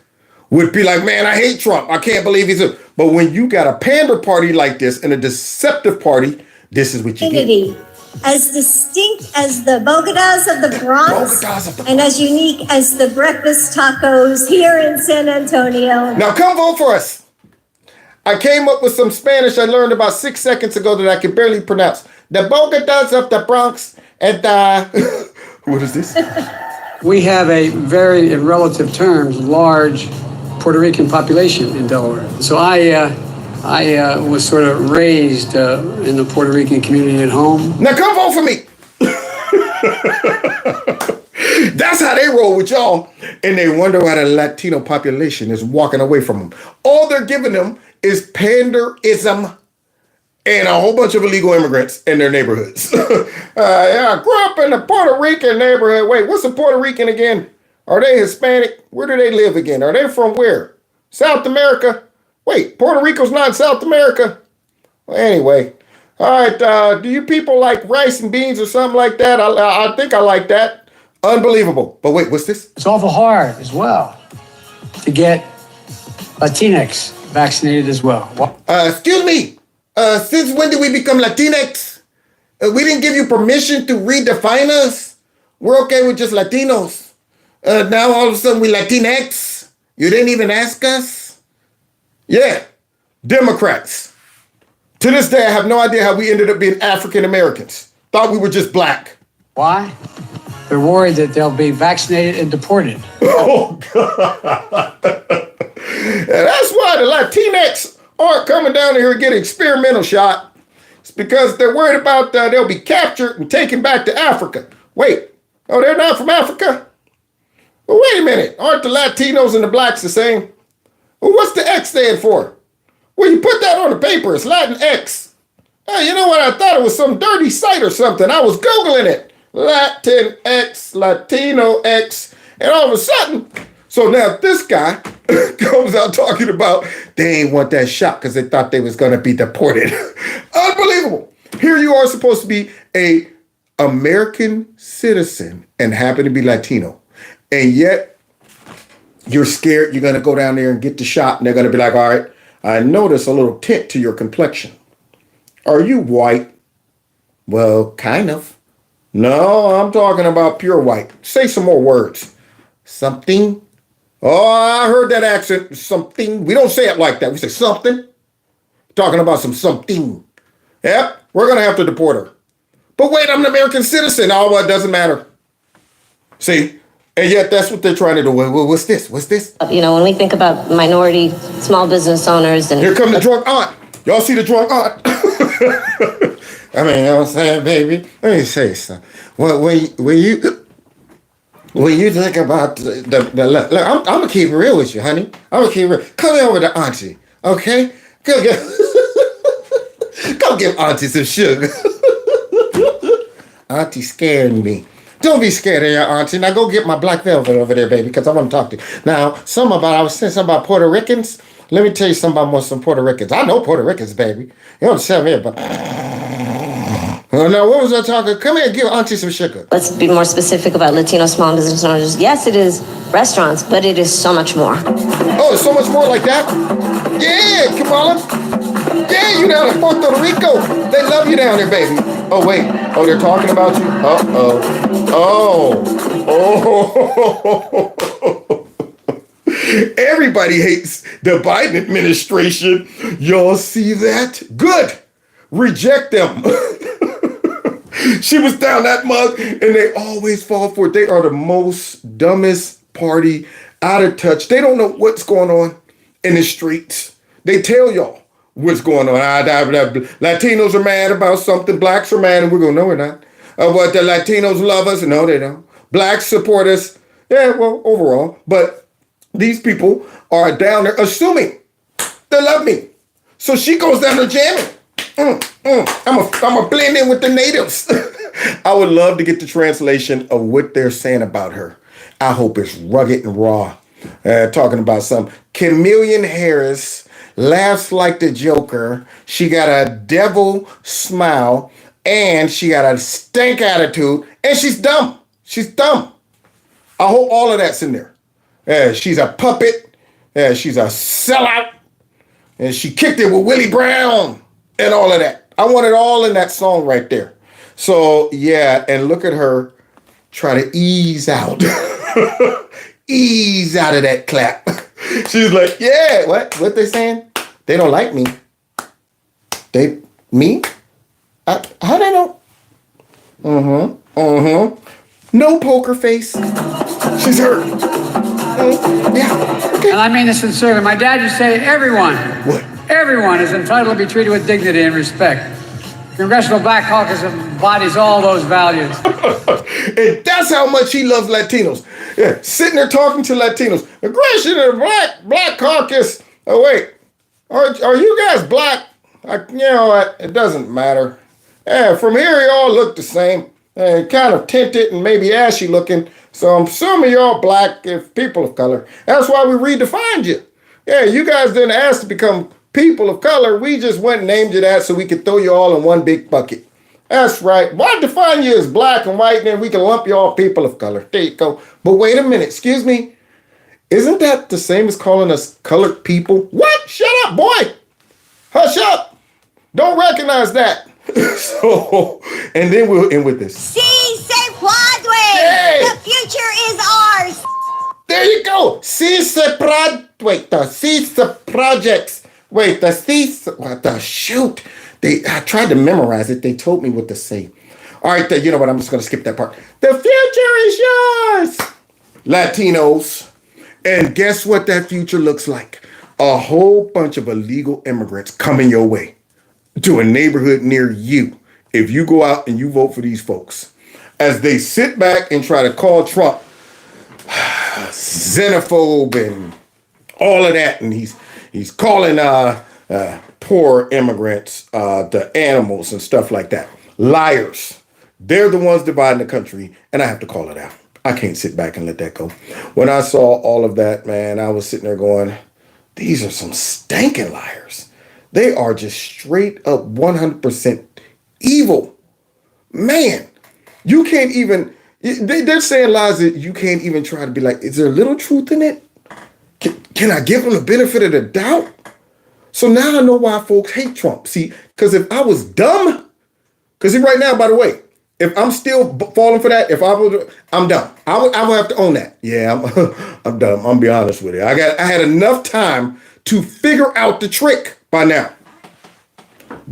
would be like, man, I hate Trump. I can't believe he's a... But when you got a pander party like this and a deceptive party, this is what you get. As distinct as the Bogotas of the Bronx and as unique as the breakfast tacos here in San Antonio. Now come vote for us. I came up with some Spanish I learned about 6 seconds ago that I could barely pronounce. The Bogotas of the Bronx and what is this? We have a very, in relative terms, large Puerto Rican population in Delaware. So I was sort of raised in the Puerto Rican community at home. Now come vote for me. That's how they roll with y'all. And they wonder why the Latino population is walking away from them. All they're giving them is panderism and a whole bunch of illegal immigrants in their neighborhoods. I grew up in the Puerto Rican neighborhood. Wait, what's a Puerto Rican again? Are they Hispanic? Where do they live again? Are they from where? South America? Wait, Puerto Rico's not in South America? Well, anyway. All right, do you people like rice and beans or something like that? I think I like that. Unbelievable. But wait, what's this? It's awful hard as well to get Latinx vaccinated as well. Excuse me. Since when did we become Latinx? We didn't give you permission to redefine us. We're okay with just Latinos. Now all of a sudden we Latinx. You didn't even ask us? Yeah, Democrats. To this day, I have no idea how we ended up being African Americans. Thought we were just black. Why? They're worried that they'll be vaccinated and deported. Oh, God. And that's why the Latinx aren't coming down here and getting experimental shot. It's because they're worried about they'll be captured and taken back to Africa. Wait, oh, they're not from Africa? Well, wait a minute. Aren't the Latinos and the blacks the same? Well, what's the X stand for? Well, you put that on the paper. It's Latin X. You know what? I thought it was some dirty site or something. I was Googling it. Latin X, Latino X. And all of a sudden, so now this guy comes out talking about they ain't want that shot because they thought they was going to be deported. Unbelievable. Here you are supposed to be a American citizen and happen to be Latino. And yet, you're scared you're going to go down there and get the shot. And they're going to be like, all right, I notice a little tint to your complexion. Are you white? Well, kind of. No, I'm talking about pure white. Say some more words. Something. Oh, I heard that accent. Something. We don't say it like that. We say something. Talking about something. Yep, we're going to have to deport her. But wait, I'm an American citizen. Oh, well, it doesn't matter. See? And yet that's what they're trying to do. Well, what's this? What's this? You know, when we think about minority small business owners and... Here come the drunk aunt. Y'all see the drunk aunt? I mean, you know what I'm saying, baby? Let me say something. When you think about look, I'm going to keep it real with you, honey. I'm going to keep it real. Come over to auntie, okay? Go give auntie some sugar. Auntie scaring me. Don't be scared of your auntie. Now go get my black velvet over there, baby, because I want to talk to you. Now, I was saying something about Puerto Ricans. Let me tell you something about some Puerto Ricans. I know Puerto Ricans, baby. You don't tell me about... Oh, now, what was I talking? Come here and give auntie some sugar. Let's be more specific about Latino small business owners. Yes, it is restaurants, but it is so much more. Oh, it's so much more like that? Yeah, Kamala. Yeah, you down in Puerto Rico. They love you down there, baby. Oh, wait. Oh, they're talking about you? Oh. Everybody hates the Biden administration. Y'all see that? Good. Reject them. She was down that mug, and they always fall for it. They are the most dumbest party, out of touch. They don't know what's going on in the streets. They tell y'all what's going on. Latinos are mad about something. Blacks are mad, and we're going, no, we're not. What, the Latinos love us? No, they don't. Blacks support us. Yeah, well, overall. But these people are down there assuming they love me. So she goes down there jamming. I'm a blend in with the natives. I would love to get the translation of what they're saying about her. I hope it's rugged and raw. Talking about some Chameleon Harris laughs like the Joker. She got a devil smile and she got a stank attitude and she's dumb. She's dumb. I hope all of that's in there. She's a puppet. She's a sellout. And she kicked it with Willie Brown and all of that. I want it all in that song right there. So, yeah, and look at her try to ease out. Ease out of that clap. She's like, yeah, what they saying? They don't like me. Me? How they know? No poker face. She's hurt. Yeah. Okay. And I mean this sincerely. My dad used to say everyone is entitled to be treated with dignity and respect. Congressional Black Caucus embodies all those values. And that's how much he loves Latinos. Yeah, sitting there talking to Latinos. Aggression of the Black Caucus. Oh, wait. Are you guys black? You know what? It doesn't matter. From here, you all look the same. Kind of tinted and maybe ashy looking. So I'm assuming you're all black if people of color. That's why we redefined you. Yeah, you guys didn't ask to become people of color. We just went and named you that so we could throw you all in one big bucket. That's right. Why define you as black and white and then we can lump you all people of color? There you go. But wait a minute. Excuse me. Isn't that the same as calling us colored people? What? Shut up, boy. Hush up. Don't recognize that. So, and then we'll end with this. Sí se puede. Hey. The future is ours. There you go. Sí se projects. Wait, what the shoot? I tried to memorize it. They told me what to say. All right, you know what? I'm just going to skip that part. The future is yours, Latinos. And guess what that future looks like? A whole bunch of illegal immigrants coming your way to a neighborhood near you if you go out and you vote for these folks. As they sit back and try to call Trump xenophobe and all of that. And he's calling poor immigrants the animals and stuff like that. Liars. They're the ones dividing the country. And I have to call it out. I can't sit back and let that go. When I saw all of that, man, I was sitting there going, these are some stinking liars. They are just straight up 100% evil. Man, you can't even, they're saying lies that you can't even try to be like, is there a little truth in it? Can I give them the benefit of the doubt? So now I know why folks hate Trump. See, because if I was dumb, because right now, by the way, if I'm still falling for that, I'm dumb. I would have to own that. Yeah, I'm dumb. I'm gonna be honest with you. I had enough time to figure out the trick by now.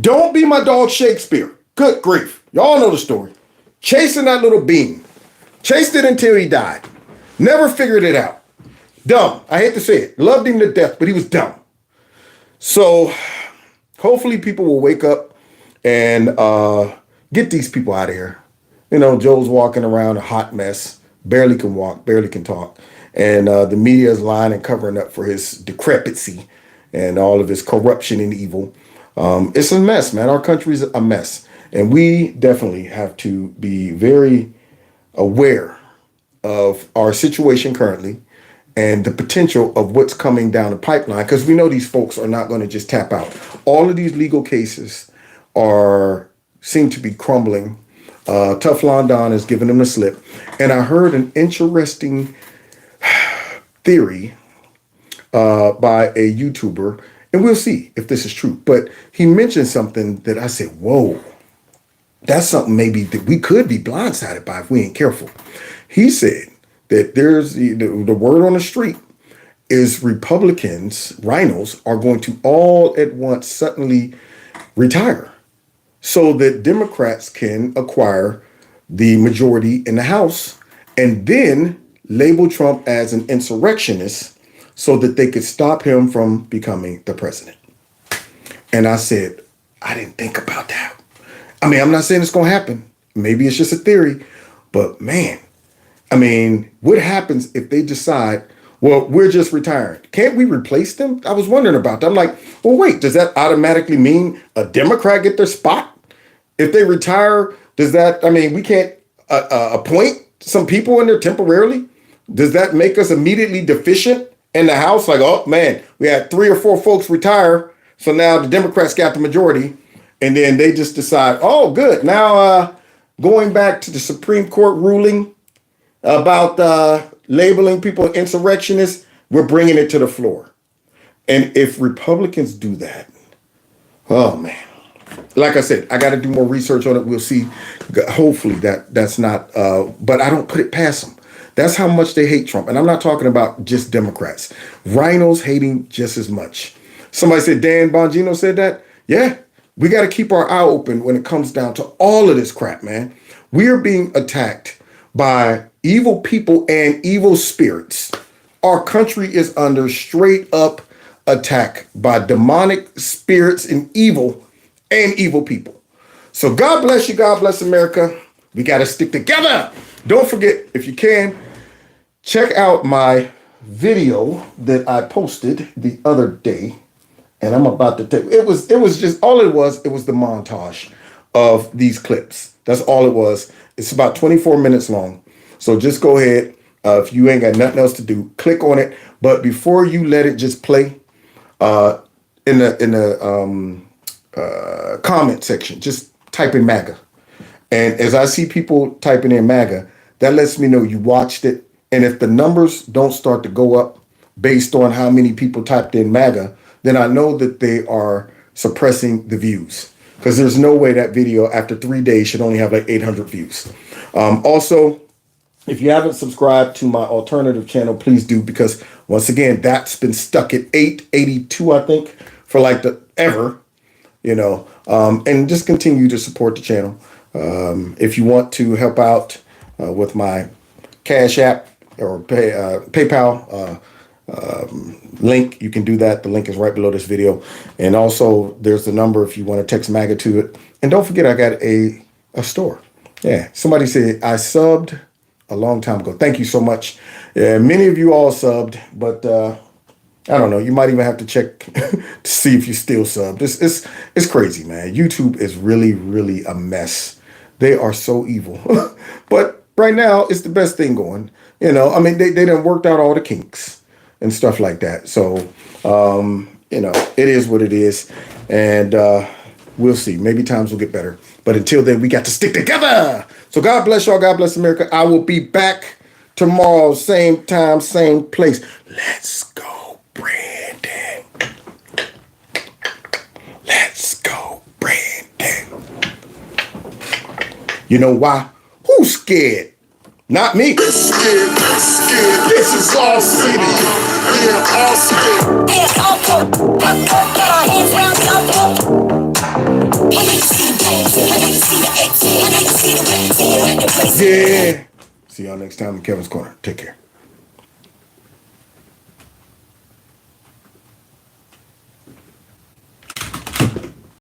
Don't be my dog Shakespeare. Good grief. Y'all know the story. Chasing that little bean. Chased it until he died. Never figured it out. Dumb. I hate to say it. Loved him to death, but he was dumb. So hopefully people will wake up and get these people out of here. You know, Joe's walking around a hot mess, barely can walk, barely can talk. And the media is lying and covering up for his decrepitcy and all of his corruption and evil. It's a mess, man. Our country's a mess. And we definitely have to be very aware of our situation currently and the potential of what's coming down the pipeline, because we know these folks are not going to just tap out. All of these legal cases seem to be crumbling. Teflon Don has given them a slip. And I heard an interesting theory by a YouTuber, and we'll see if this is true. But he mentioned something that I said, whoa. That's something maybe that we could be blindsided by if we ain't careful. He said that there's the word on the street is Republicans, rhinos, are going to all at once suddenly retire so that Democrats can acquire the majority in the House and then label Trump as an insurrectionist so that they could stop him from becoming the president. And I said, I didn't think about that. I mean, I'm not saying it's going to happen. Maybe it's just a theory. But man, I mean, what happens if they decide, well, we're just retiring? Can't we replace them? I was wondering about that. I'm like, well, wait, does that automatically mean a Democrat get their spot? If they retire, does that, I mean, we can't appoint some people in there temporarily? Does that make us immediately deficient in the House? Like, oh man, we had 3 or 4 folks retire. So now the Democrats got the majority. And then they just decide, oh, good. Now going back to the Supreme Court ruling about labeling people insurrectionists, we're bringing it to the floor. And if Republicans do that, oh man, like I said, I got to do more research on it. We'll see. Hopefully that's not, but I don't put it past them. That's how much they hate Trump. And I'm not talking about just Democrats. Rhinos hating just as much. Somebody said Dan Bongino said that. Yeah, we got to keep our eye open when it comes down to all of this crap, man. We are being attacked by evil people and evil spirits. Our country is under straight up attack by demonic spirits and evil people. So God bless you. God bless America. We got to stick together. Don't forget, if you can, check out my video that I posted the other day. And I'm about to take, it was just, all it was the montage of these clips. That's all it was. It's about 24 minutes long. So just go ahead. If you ain't got nothing else to do, click on it. But before you let it just play, in the comment section, just type in MAGA. And as I see people typing in MAGA, that lets me know you watched it. And if the numbers don't start to go up based on how many people typed in MAGA, then I know that they are suppressing the views, because there's no way that video after 3 days should only have like 800 views. Also, if you haven't subscribed to my alternative channel, please do, because once again, that's been stuck at 882, I think, for like the ever, and just continue to support the channel. If you want to help out with my Cash App or PayPal link, you can do that. The link is right below this video. And also there's the number if you want to text MAGA to it. And don't forget, I got a store. Yeah, somebody said I subbed a long time ago. Thank you so much. Yeah, many of you all subbed, but I don't know. You might even have to check to see if you still subbed. It's crazy, man. YouTube is really, really a mess. They are so evil. But right now, it's the best thing going. I mean, they done worked out all the kinks and stuff like that. So, it is what it is. And we'll see. Maybe times will get better. But until then, we got to stick together. So God bless y'all. God bless America. I will be back tomorrow, same time, same place. Let's go, Brandon. Let's go, Brandon. You know why? Who's scared? Not me. Scared. This is our city. Yeah, our city. It's awful. Get our hands around the awful. Yeah. See y'all next time in Kevin's Corner. Take care.